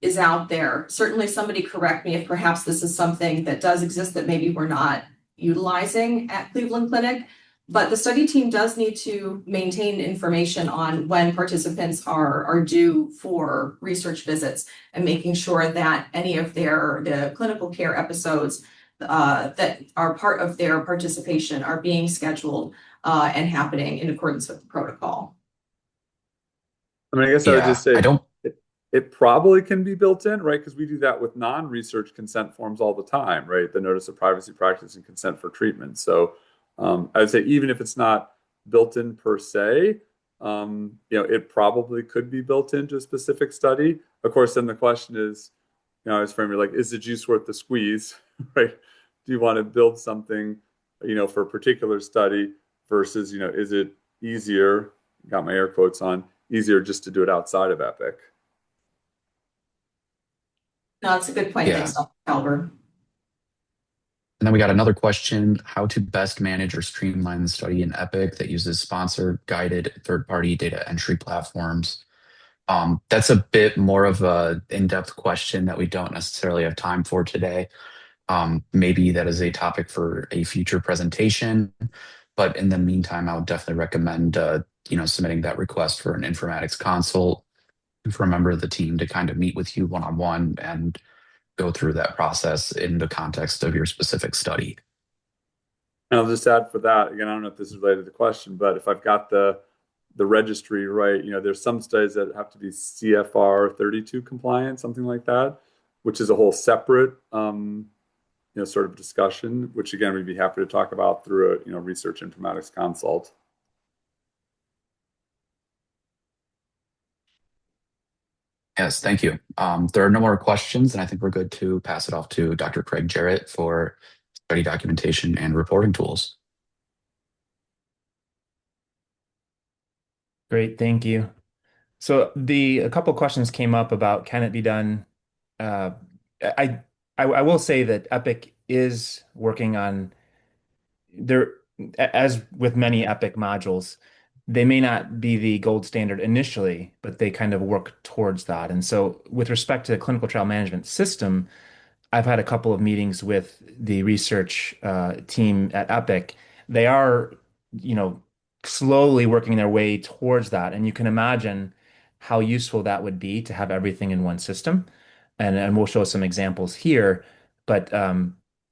is out there. Certainly somebody correct me if perhaps this is something that does exist that maybe we're not utilizing at Cleveland Clinic. But the study team does need to maintain information on when participants are due for research visits and making sure that any of the clinical care episodes that are part of their participation are being scheduled and happening in accordance with the protocol. I mean, I guess I would just say I don't. it probably can be built in, right? Because we do that with non-research consent forms all the time, right? The notice of privacy practice and consent for treatment. So I'd say even if it's not built in per se, it probably could be built into a specific study. Of course, then the question is, I was framing like, is the juice worth the squeeze, right? Do you want to build something, for a particular study versus, is it easier, got my air quotes on, easier just to do it outside of Epic? No, that's a good point. Yeah. Thanks, Dr. Calver. And then we got another question: how to best manage or streamline the study in Epic that uses sponsored, guided, third-party data entry platforms. That's a bit more of a in-depth question that we don't necessarily have time for today. Maybe that is a topic for a future presentation, but in the meantime, I would definitely recommend submitting that request for an informatics consult for a member of the team to kind of meet with you one-on-one and go through that process in the context of your specific study. And I'll just add for that, again, I don't know if this is related to the question, but if I've got the registry, right, there's some studies that have to be CFR 32 compliant, something like that, which is a whole separate, sort of discussion, which again, we'd be happy to talk about through a, research informatics consult. Yes, thank you. There are no more questions, and I think we're good to pass it off to Dr. Craig Jarrett for study documentation and reporting tools. Great, thank you. So a couple questions came up about can it be done. Uh, I will say that Epic is working on there, as with many Epic modules, they may not be the gold standard initially, but they kind of work towards that. And so with respect to the clinical trial management system, I've had a couple of meetings with the research team at Epic. They are, you know, slowly working their way towards that. And you can imagine how useful that would be to have everything in one system. And we'll show some examples here. But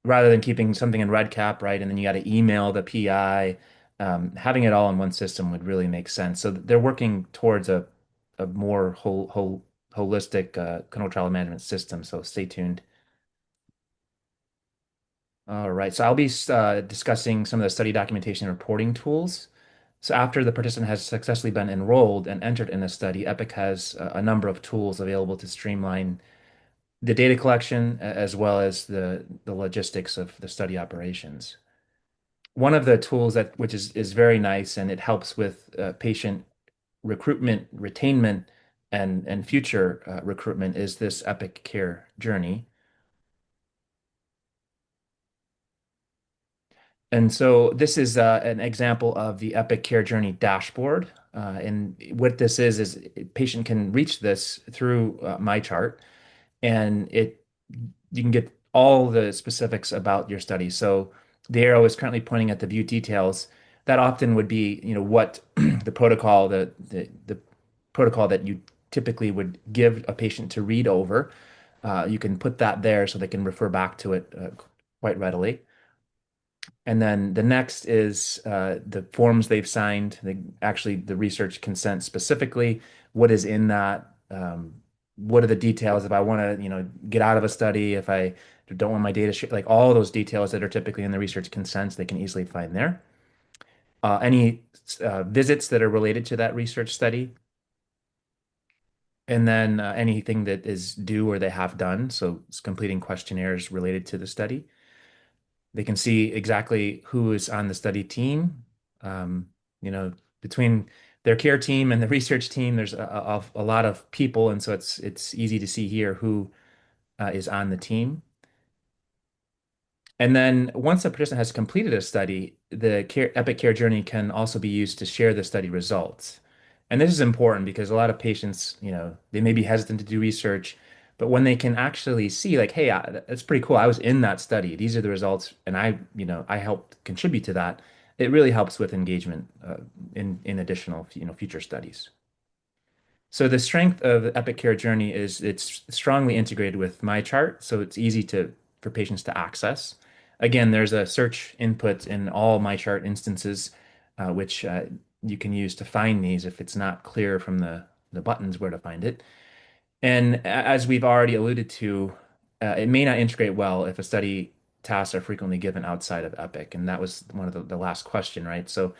rather than keeping something in REDCap, right, and then you got to email the PI, having it all in one system would really make sense. So they're working towards a more holistic clinical trial management system. So stay tuned. All right, so I'll be discussing some of the study documentation and reporting tools. So after the participant has successfully been enrolled and entered in a study, Epic has a number of tools available to streamline the data collection as well as the logistics of the study operations. One of the tools which is very nice and it helps with patient recruitment, retainment, and future recruitment is this Epic Care Journey. And so this is an example of the Epic Care Journey dashboard. And what this is a patient can reach this through my chart, and you can get all the specifics about your study. So the arrow is currently pointing at the view details. That often would be, what the protocol, the protocol that you typically would give a patient to read over. You can put that there so they can refer back to it quite readily. And then the next is the forms they've signed, actually the research consent specifically, what is in that, what are the details if I want to, get out of a study, if I don't want my data shared, like all those details that are typically in the research consents, they can easily find there. Any visits that are related to that research study. and then anything that is due or they have done. So it's completing questionnaires related to the study. They can see exactly who is on the study team. Um, you know, between their care team and the research team, there's a lot of people, and so it's easy to see here who is on the team. And then once a participant has completed a study, the Epic Care Journey can also be used to share the study results. And this is important because a lot of patients, they may be hesitant to do research, but when they can actually see like, hey, that's pretty cool. I was in that study. These are the results, and I helped contribute to that. It really helps with engagement in additional, future studies. So the strength of the Epic Care Journey is it's strongly integrated with MyChart, so it's easy for patients to access. Again, there's a search input in all MyChart instances, which you can use to find these if it's not clear from the buttons where to find it. And as we've already alluded to, it may not integrate well if a study tasks are frequently given outside of Epic, and that was one of the last question, right? So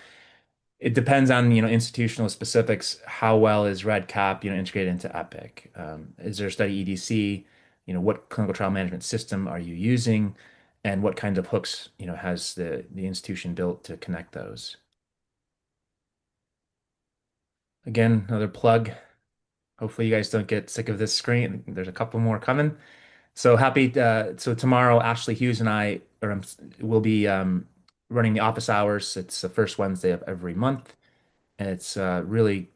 it depends on, institutional specifics. How well is REDCap, integrated into Epic? Is there a study EDC? What clinical trial management system are you using? And what kinds of hooks, has the institution built to connect those? Again, another plug. Hopefully you guys don't get sick of this screen. There's a couple more coming. So happy. So tomorrow, Ashley Hughes and I will be running the office hours. It's the first Wednesday of every month, and it's really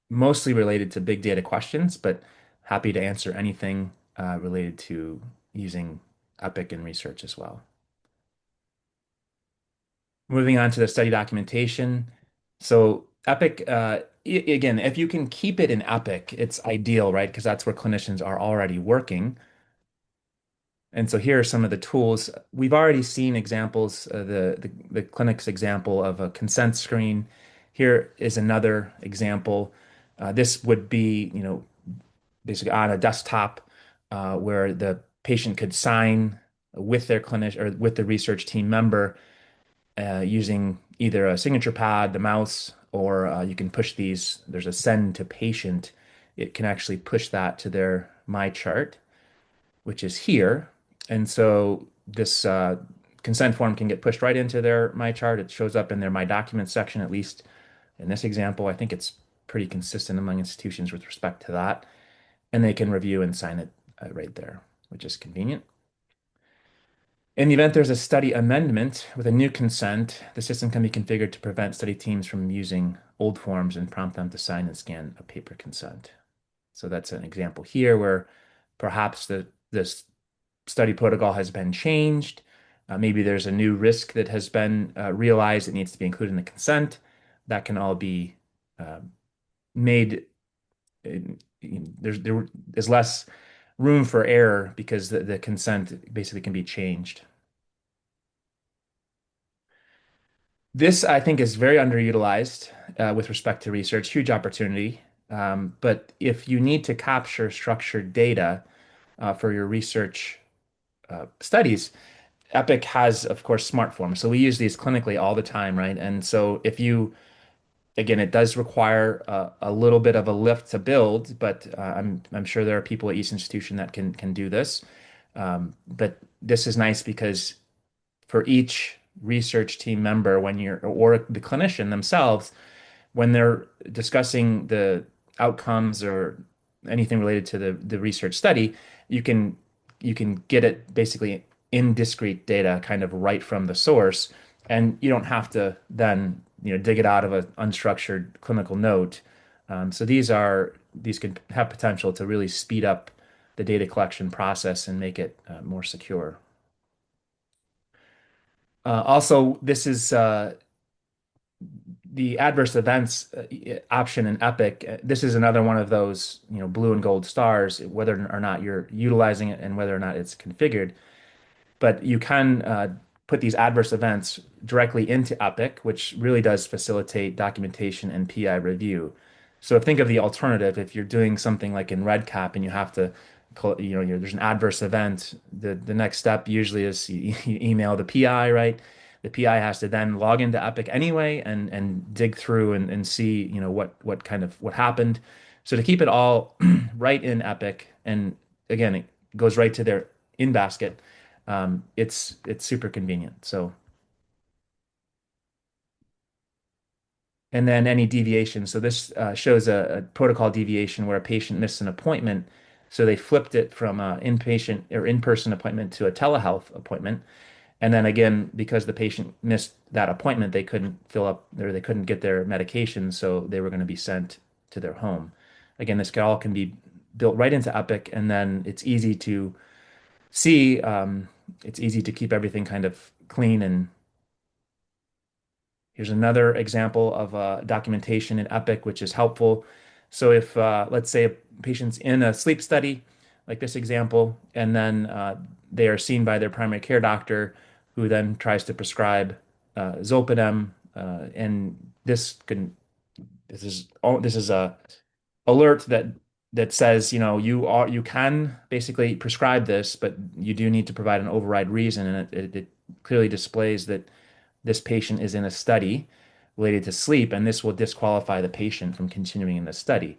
mostly related to big data questions, but happy to answer anything related to using Epic in research as well. Moving on to the study documentation. So Epic, again, if you can keep it in Epic, it's ideal, right? Because that's where clinicians are already working. And so here are some of the tools. We've already seen examples, the clinic's example of a consent screen. Here is another example. This would be, basically on a desktop where the patient could sign with their clinician or with the research team member using either a signature pad, the mouse, or you can push these. There's a send to patient. It can actually push that to their My Chart, which is here. And so this consent form can get pushed right into their My Chart. It shows up in their My Documents section, at least in this example. I think it's pretty consistent among institutions with respect to that. And they can review and sign it right there, which is convenient. In the event there's a study amendment with a new consent, the system can be configured to prevent study teams from using old forms and prompt them to sign and scan a paper consent. So that's an example here where perhaps this study protocol has been changed. Maybe there's a new risk that has been realized that needs to be included in the consent. That can all be made. There's less room for error because the consent basically can be changed. This, I think, is very underutilized with respect to research, huge opportunity. But if you need to capture structured data for your research studies, Epic has, of course, smart forms. So we use these clinically all the time, right? And so if you, again, it does require a little bit of a lift to build, but I'm sure there are people at each institution that can do this. But this is nice because for each research team member, or the clinician themselves, when they're discussing the outcomes or anything related to the research study, you can get it basically in discrete data, kind of right from the source, and you don't have to then dig it out of an unstructured clinical note. So these can have potential to really speed up the data collection process and make it more secure. Also, this is the adverse events option in Epic. This is another one of those, blue and gold stars, whether or not you're utilizing it and whether or not it's configured. But you can put these adverse events directly into Epic, which really does facilitate documentation and PI review. So think of the alternative. If you're doing something like in REDCap and you have to, there's an adverse event, the next step usually is you email the PI, right? The PI has to then log into Epic anyway and dig through and see, what happened. So to keep it all right in Epic, and again, it goes right to their in basket, it's super convenient. So, and then any deviation. So this shows a protocol deviation where a patient missed an appointment. So they flipped it from an inpatient or in-person appointment to a telehealth appointment. And then again, because the patient missed that appointment, they couldn't fill up or they couldn't get their medication, so they were going to be sent to their home. Again, this all can be built right into Epic, and then it's easy to see. It's easy to keep everything kind of clean. And here's another example of documentation in Epic, which is helpful. So if let's say a patient's in a sleep study, like this example, and then they are seen by their primary care doctor, who then tries to prescribe zolpidem, and this is a alert that says, you can basically prescribe this, but you do need to provide an override reason, and it clearly displays that this patient is in a study related to sleep, and this will disqualify the patient from continuing in the study.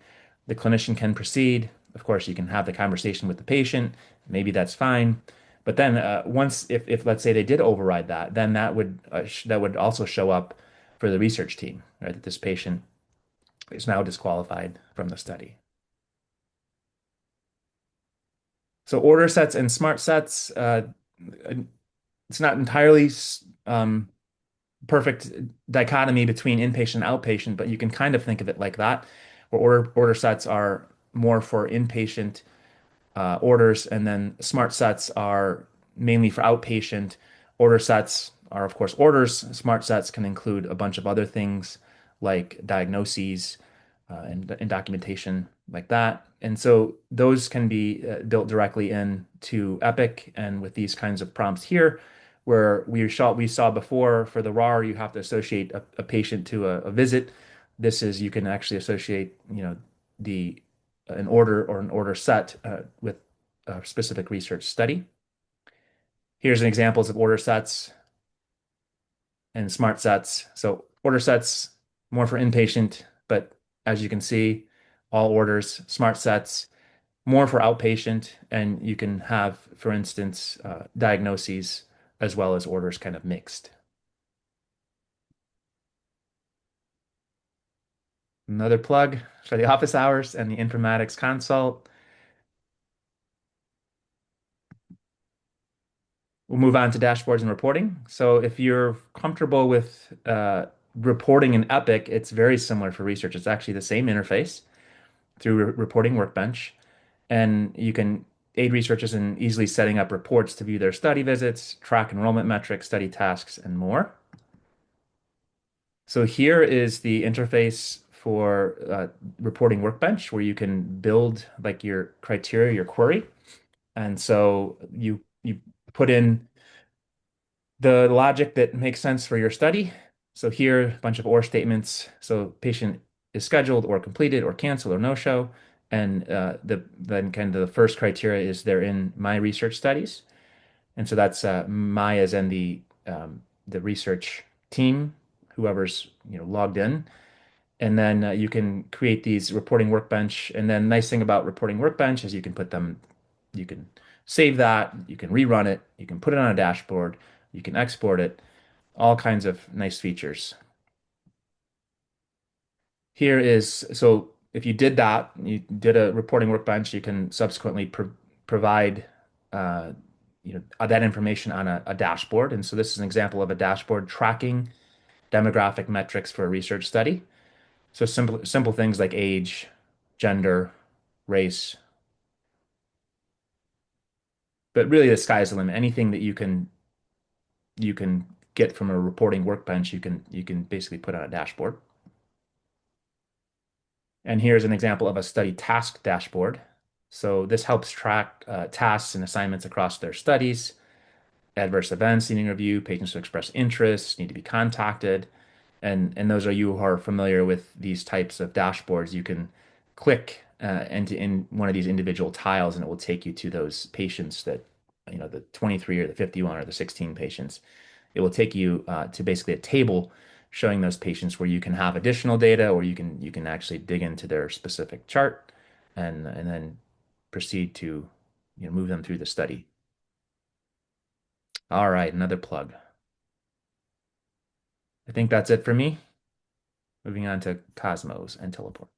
The clinician can proceed. Of course, you can have the conversation with the patient. Maybe that's fine. But then once, if let's say they did override that, then that would also show up for the research team, right? That this patient is now disqualified from the study. So order sets and smart sets, it's not entirely perfect dichotomy between inpatient and outpatient, but you can kind of think of it like that, where order sets are more for inpatient orders, and then smart sets are mainly for outpatient. Order sets are, of course, orders. Smart sets can include a bunch of other things like diagnoses and documentation like that. And so those can be built directly into Epic, and with these kinds of prompts here, where we saw before for the RAR, you have to associate a patient to a visit. This is, you can actually associate, the an order or an order set with a specific research study. Here's an examples of order sets and smart sets. So order sets more for inpatient, but as you can see, all orders. Smart sets more for outpatient, and you can have, for instance, diagnoses as well as orders kind of mixed. Another plug for the office hours and the informatics consult. We'll move on to dashboards and reporting. So if you're comfortable with reporting in Epic, it's very similar for research. It's actually the same interface through Reporting Workbench. And you can aid researchers in easily setting up reports to view their study visits, track enrollment metrics, study tasks, and more. So here is the interface for Reporting Workbench, where you can build like your criteria, your query. And so you put in the logic that makes sense for your study. So here, a bunch of or statements. So patient is scheduled or completed or canceled or no-show. And then kind of the first criteria is they're in my research studies. And so that's my as in the research team, whoever's logged in. And then you can create these reporting workbench. And then nice thing about reporting workbench is you can save that, you can rerun it, you can put it on a dashboard, you can export it, all kinds of nice features. Here is, so if you did that, you did a reporting workbench, you can subsequently provide that information on a dashboard. And so this is an example of a dashboard tracking demographic metrics for a research study. So simple things like age, gender, race. But really the sky's the limit. Anything that you can get from a reporting workbench, you can basically put on a dashboard. And here's an example of a study task dashboard. So this helps track tasks and assignments across their studies, adverse events, needing review, patients who express interest, need to be contacted. And those of you who are familiar with these types of dashboards, you can click in one of these individual tiles, and it will take you to those patients that, the 23 or the 51 or the 16 patients. It will take you to basically a table showing those patients where you can have additional data, or you can actually dig into their specific chart and then proceed to move them through the study. All right, another plug. I think that's it for me. Moving on to Cosmos and Teleport.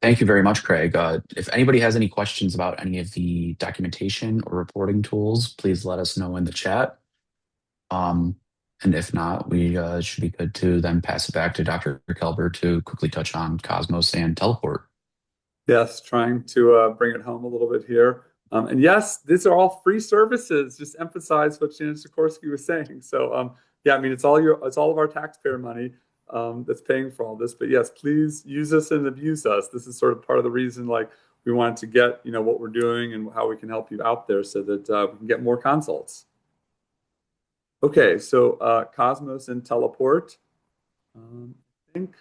Thank you very much, Craig. If anybody has any questions about any of the documentation or reporting tools, please let us know in the chat. And if not, we should be good to then pass it back to Dr. Kelber to quickly touch on Cosmos and Teleport. Yes, trying to bring it home a little bit here. And yes, these are all free services. Just emphasize what Shannon Sikorsky was saying. So yeah, I mean, it's all of our taxpayer money that's paying for all this. But yes, please use us and abuse us. This is sort of part of the reason, like, we wanted to get what we're doing and how we can help you out there so that we can get more consults. Okay, so Cosmos and Teleport. I think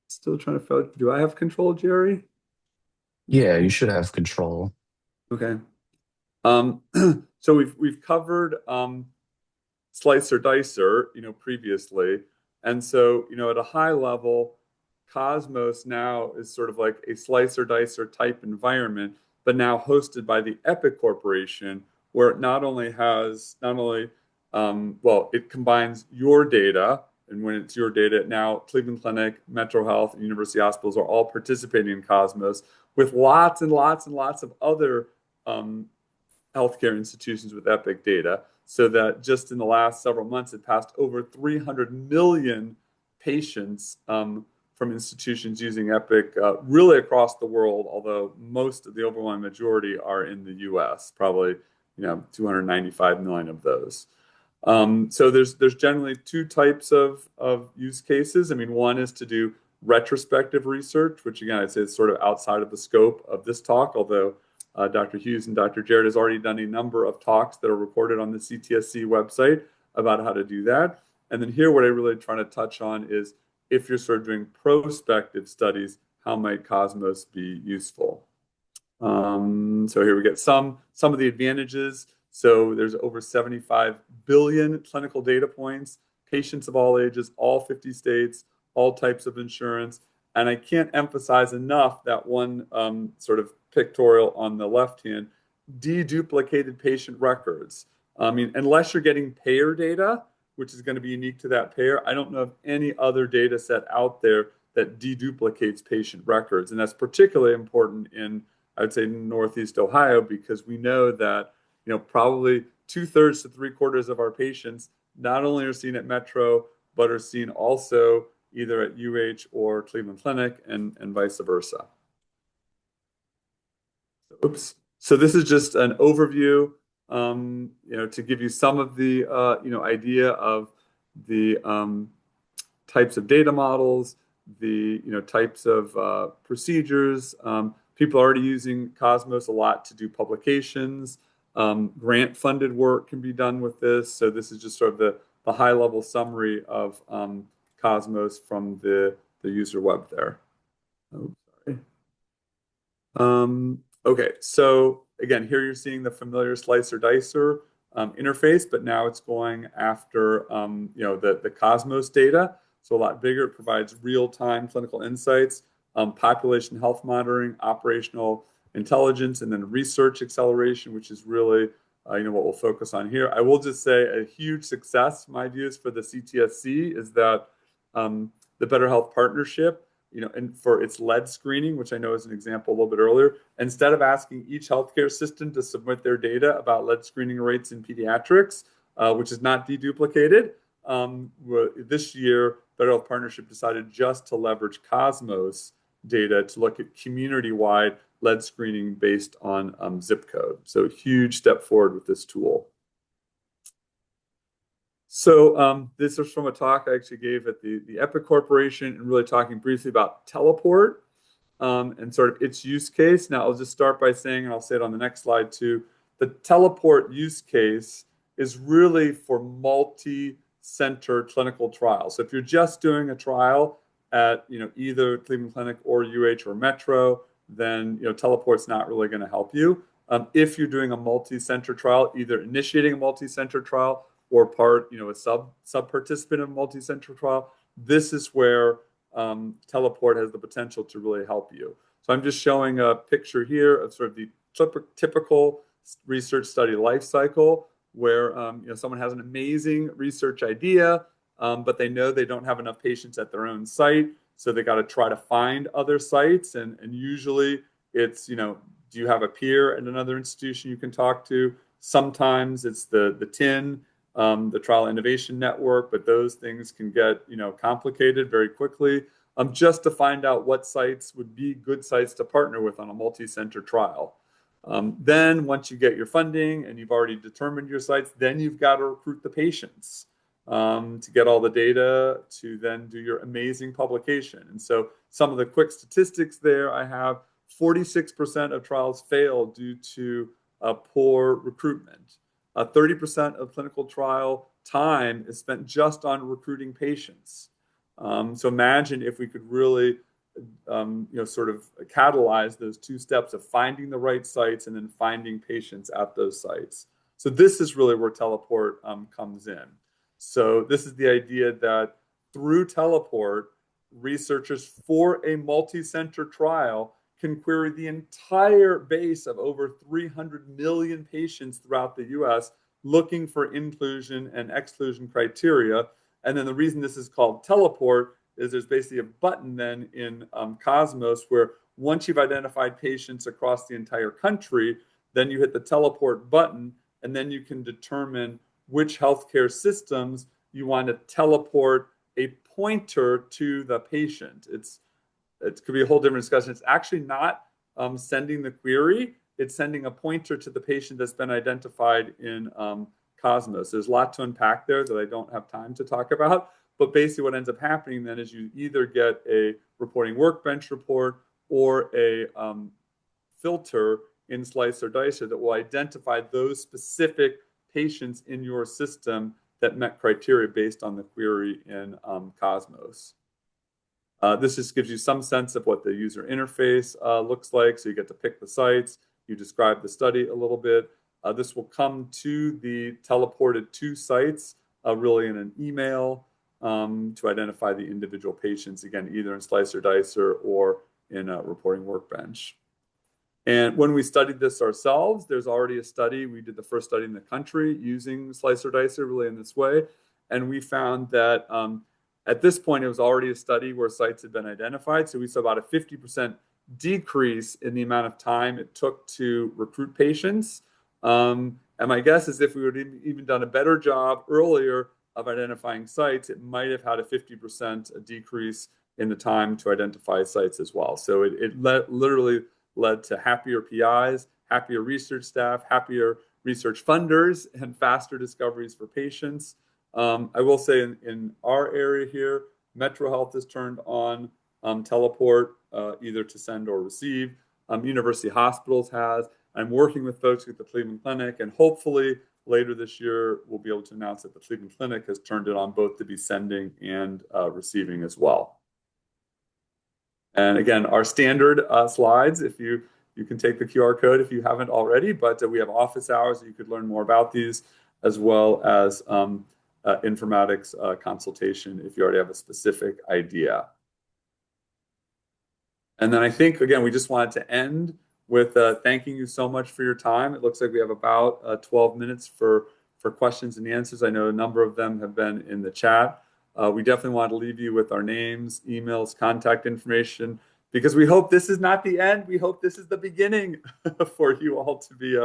still trying to figure out, do I have control, Jerry? Yeah, you should have control. Okay. So we've covered slicer dicer, previously. And so, at a high level, Cosmos now is sort of like a slicer dicer type environment, but now hosted by the Epic Corporation, where it it combines your data. And when it's your data, now Cleveland Clinic, Metro Health, and University Hospitals are all participating in Cosmos with lots and lots and lots of other healthcare institutions with Epic data, so that just in the last several months, it passed over 300 million patients from institutions using Epic really across the world, although most of the overwhelming majority are in the US, probably 295 million of those. So there's generally two types of use cases. I mean, one is to do retrospective research, which again, I'd say is sort of outside of the scope of this talk, although Dr. Hughes and Dr. Jarrett has already done a number of talks that are recorded on the CTSC website about how to do that. And then here, what I really trying to touch on is if you're sort of doing prospective studies, how might Cosmos be useful? So here we get some of the advantages. So there's over 75 billion clinical data points, patients of all ages, all 50 states, all types of insurance. And I can't emphasize enough that one sort of pictorial on the left hand, deduplicated patient records. I mean, unless you're getting payer data, which is going to be unique to that payer, I don't know of any other data set out there that deduplicates patient records. And that's particularly important in, I would say, Northeast Ohio, because we know that probably 2/3 to 3/4 of our patients not only are seen at Metro, but are seen also either at UH or Cleveland Clinic and vice versa. Oops. So this is just an overview, to give you some of the, idea of the types of data models, the, types of procedures. People are already using Cosmos a lot to do publications. Grant-funded work can be done with this. So this is just sort of the high-level summary of Cosmos from the user web there. Oh, sorry. Okay, so again, here you're seeing the familiar slicer dicer interface, but now it's going after the Cosmos data. So a lot bigger. It provides real-time clinical insights, population health monitoring, operational intelligence, and then research acceleration, which is really what we'll focus on here. I will just say a huge success, my views, for the CTSC is that the Better Health Partnership, and for its lead screening, which I know is an example a little bit earlier, instead of asking each healthcare system to submit their data about lead screening rates in pediatrics, which is not deduplicated, this year, Better Health Partnership decided just to leverage Cosmos data to look at community-wide lead screening based on zip code. So huge step forward with this tool. So this is from a talk I actually gave at the Epic Corporation, and really talking briefly about Teleport and sort of its use case. Now, I'll just start by saying, and I'll say it on the next slide too, the Teleport use case is really for multi-center clinical trials. So if you're just doing a trial at either Cleveland Clinic or UH or Metro, then Teleport's not really going to help you. If you're doing a multi-center trial, either initiating a multi-center trial or part, a sub participant of a multi-center trial, this is where Teleport has the potential to really help you. So I'm just showing a picture here of sort of the typical research study life cycle where someone has an amazing research idea, but they know they don't have enough patients at their own site, so they got to try to find other sites, and usually it's do you have a peer at another institution you can talk to? Sometimes it's the TIN, the Trial Innovation Network, but those things can get complicated very quickly. Just to find out what sites would be good sites to partner with on a multi-center trial. Then once you get your funding and you've already determined your sites, then you've got to recruit the patients to get all the data to then do your amazing publication. And so some of the quick statistics there, I have 46% of trials fail due to poor recruitment. 30% of clinical trial time is spent just on recruiting patients. So imagine if we could really sort of catalyze those two steps of finding the right sites and then finding patients at those sites. So this is really where Teleport comes in. So this is the idea that through Teleport, researchers for a multi-center trial can query the entire base of over 300 million patients throughout the US looking for inclusion and exclusion criteria. And then the reason this is called Teleport is there's basically a button then in Cosmos where once you've identified patients across the entire country, then you hit the Teleport button, and then you can determine which healthcare systems you want to teleport a pointer to the patient. It could be a whole different discussion. It's actually not sending the query. It's sending a pointer to the patient that's been identified in Cosmos. There's a lot to unpack there that I don't have time to talk about. But basically what ends up happening then is you either get a reporting workbench report or a filter in Slice or Dicer that will identify those specific patients in your system that met criteria based on the query in Cosmos. This just gives you some sense of what the user interface looks like. So you get to pick the sites, you describe the study a little bit. This will come to the teleported to sites really in an email to identify the individual patients, again, either in Slice or Dicer or in a reporting workbench. And when we studied this ourselves, there's already a study. We did the first study in the country using Slice or Dicer really in this way. And we found that at this point, it was already a study where sites had been identified. So we saw about a 50% decrease in the amount of time it took to recruit patients. And my guess is if we would have even done a better job earlier of identifying sites, it might have had a 50% decrease in the time to identify sites as well. So it literally led to happier PIs, happier research staff, happier research funders, and faster discoveries for patients. I will say in our area here, Metro Health has turned on Teleport either to send or receive. University Hospitals has. I'm working with folks at the Cleveland Clinic, and hopefully later this year, we'll be able to announce that the Cleveland Clinic has turned it on both to be sending and receiving as well. And again, our standard slides, if you can take the QR code if you haven't already, but we have office hours that you could learn more about these, as well as informatics consultation if you already have a specific idea. And then I think, again, we just wanted to end with thanking you so much for your time. It looks like we have about 12 minutes for questions and answers. I know a number of them have been in the chat. We definitely want to leave you with our names, emails, contact information, because we hope this is not the end. We hope this is the beginning for you all to be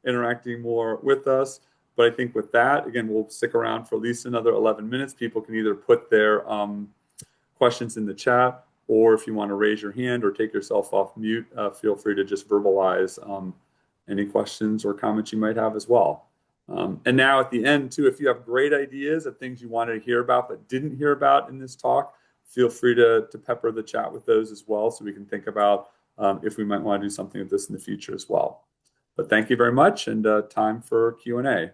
interacting more with us. But I think with that, again, we'll stick around for at least another 11 minutes. People can either put their questions in the chat, or if you want to raise your hand or take yourself off mute, feel free to just verbalize any questions or comments you might have as well. And now at the end, too, if you have great ideas of things you wanted to hear about but didn't hear about in this talk, feel free to pepper the chat with those as well, so we can think about if we might want to do something with this in the future as well. But thank you very much, and time for Q&A.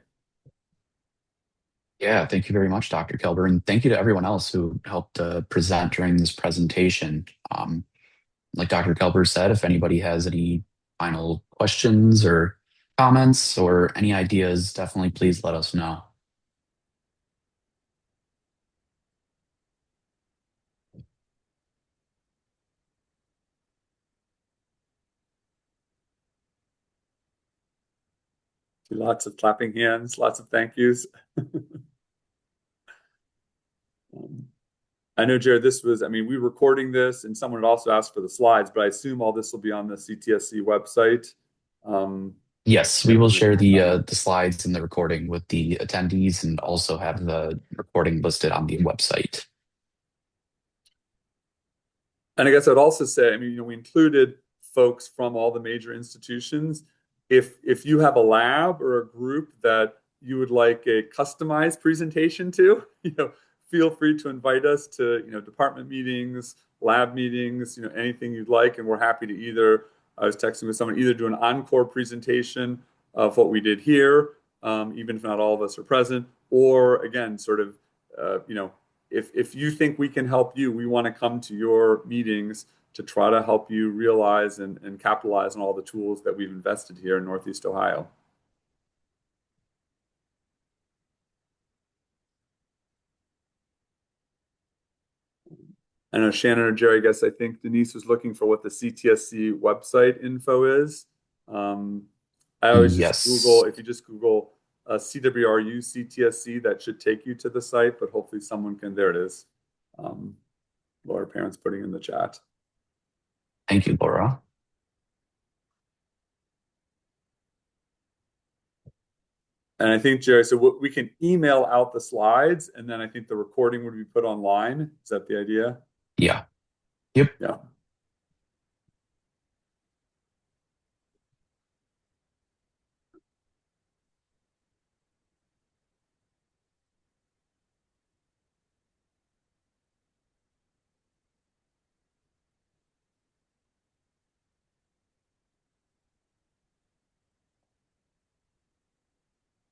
Yeah, thank you very much, Dr. Kelber, and thank you to everyone else who helped present during this presentation. Like Dr. Kelber said, if anybody has any final questions or comments or any ideas, definitely please let us know. Lots of clapping hands, lots of thank yous. I know, Jared, we're recording this and someone had also asked for the slides, but I assume all this will be on the CTSC website. Yes, we will share the slides and the recording with the attendees and also have the recording listed on the website. And I guess I'd also say, we included folks from all the major institutions. If you have a lab or a group that you would like a customized presentation to, feel free to invite us to, department meetings, lab meetings, anything you'd like. And we're happy to I was texting with someone, either do an encore presentation of what we did here, even if not all of us are present, or again, sort of, if you think we can help you, we want to come to your meetings to try to help you realize and capitalize on all the tools that we've invested here in Northeast Ohio. I know Shannon or Jerry, I think Denise was looking for what the CTSC website info is. I always just Google, if you just Google CWRU CTSC, that should take you to the site, but hopefully someone can, there it is. Laura Parent's putting in the chat. Thank you, Laura. And I think, Jerry, so we can email out the slides, and then I think the recording would be put online. Is that the idea? Yeah. Yep. Yeah.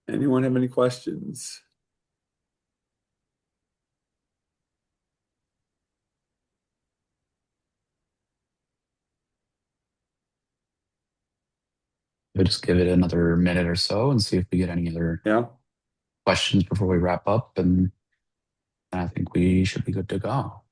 Anyone have any questions? We'll just give it another minute or so and see if we get any other questions before we wrap up. And I think we should be good to go.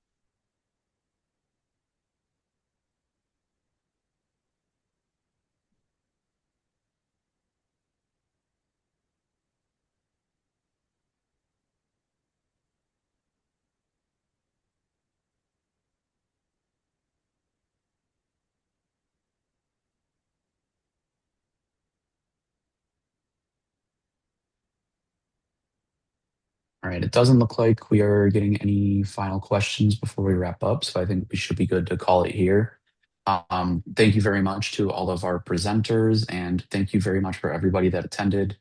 All right, it doesn't look like we are getting any final questions before we wrap up, so I think we should be good to call it here. Thank you very much to all of our presenters, and thank you very much for everybody that attended.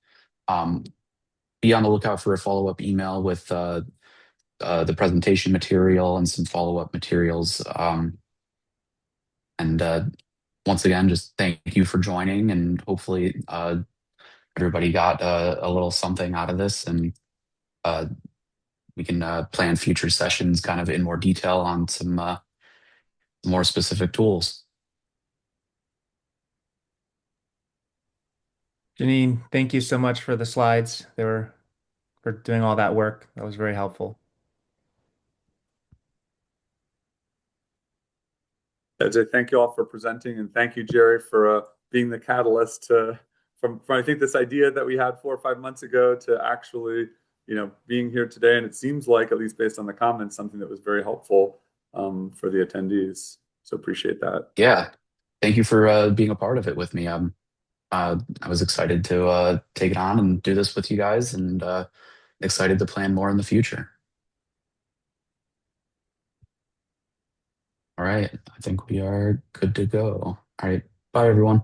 Be on the lookout for a follow-up email with the presentation material and some follow-up materials. Once again, just thank you for joining, and hopefully everybody got a little something out of this, and we can plan future sessions kind of in more detail on some more specific tools. Janine, thank you so much for the slides. For doing all that work. That was very helpful. Thank you all for presenting, and thank you, Jerry, for being the catalyst from I think this idea that we had 4 or 5 months ago to actually, being here today. And it seems like, at least based on the comments, something that was very helpful for the attendees. So appreciate that. Yeah, thank you for being a part of it with me. I was excited to take it on and do this with you guys, and excited to plan more in the future. All right, I think we are good to go. All right, bye everyone.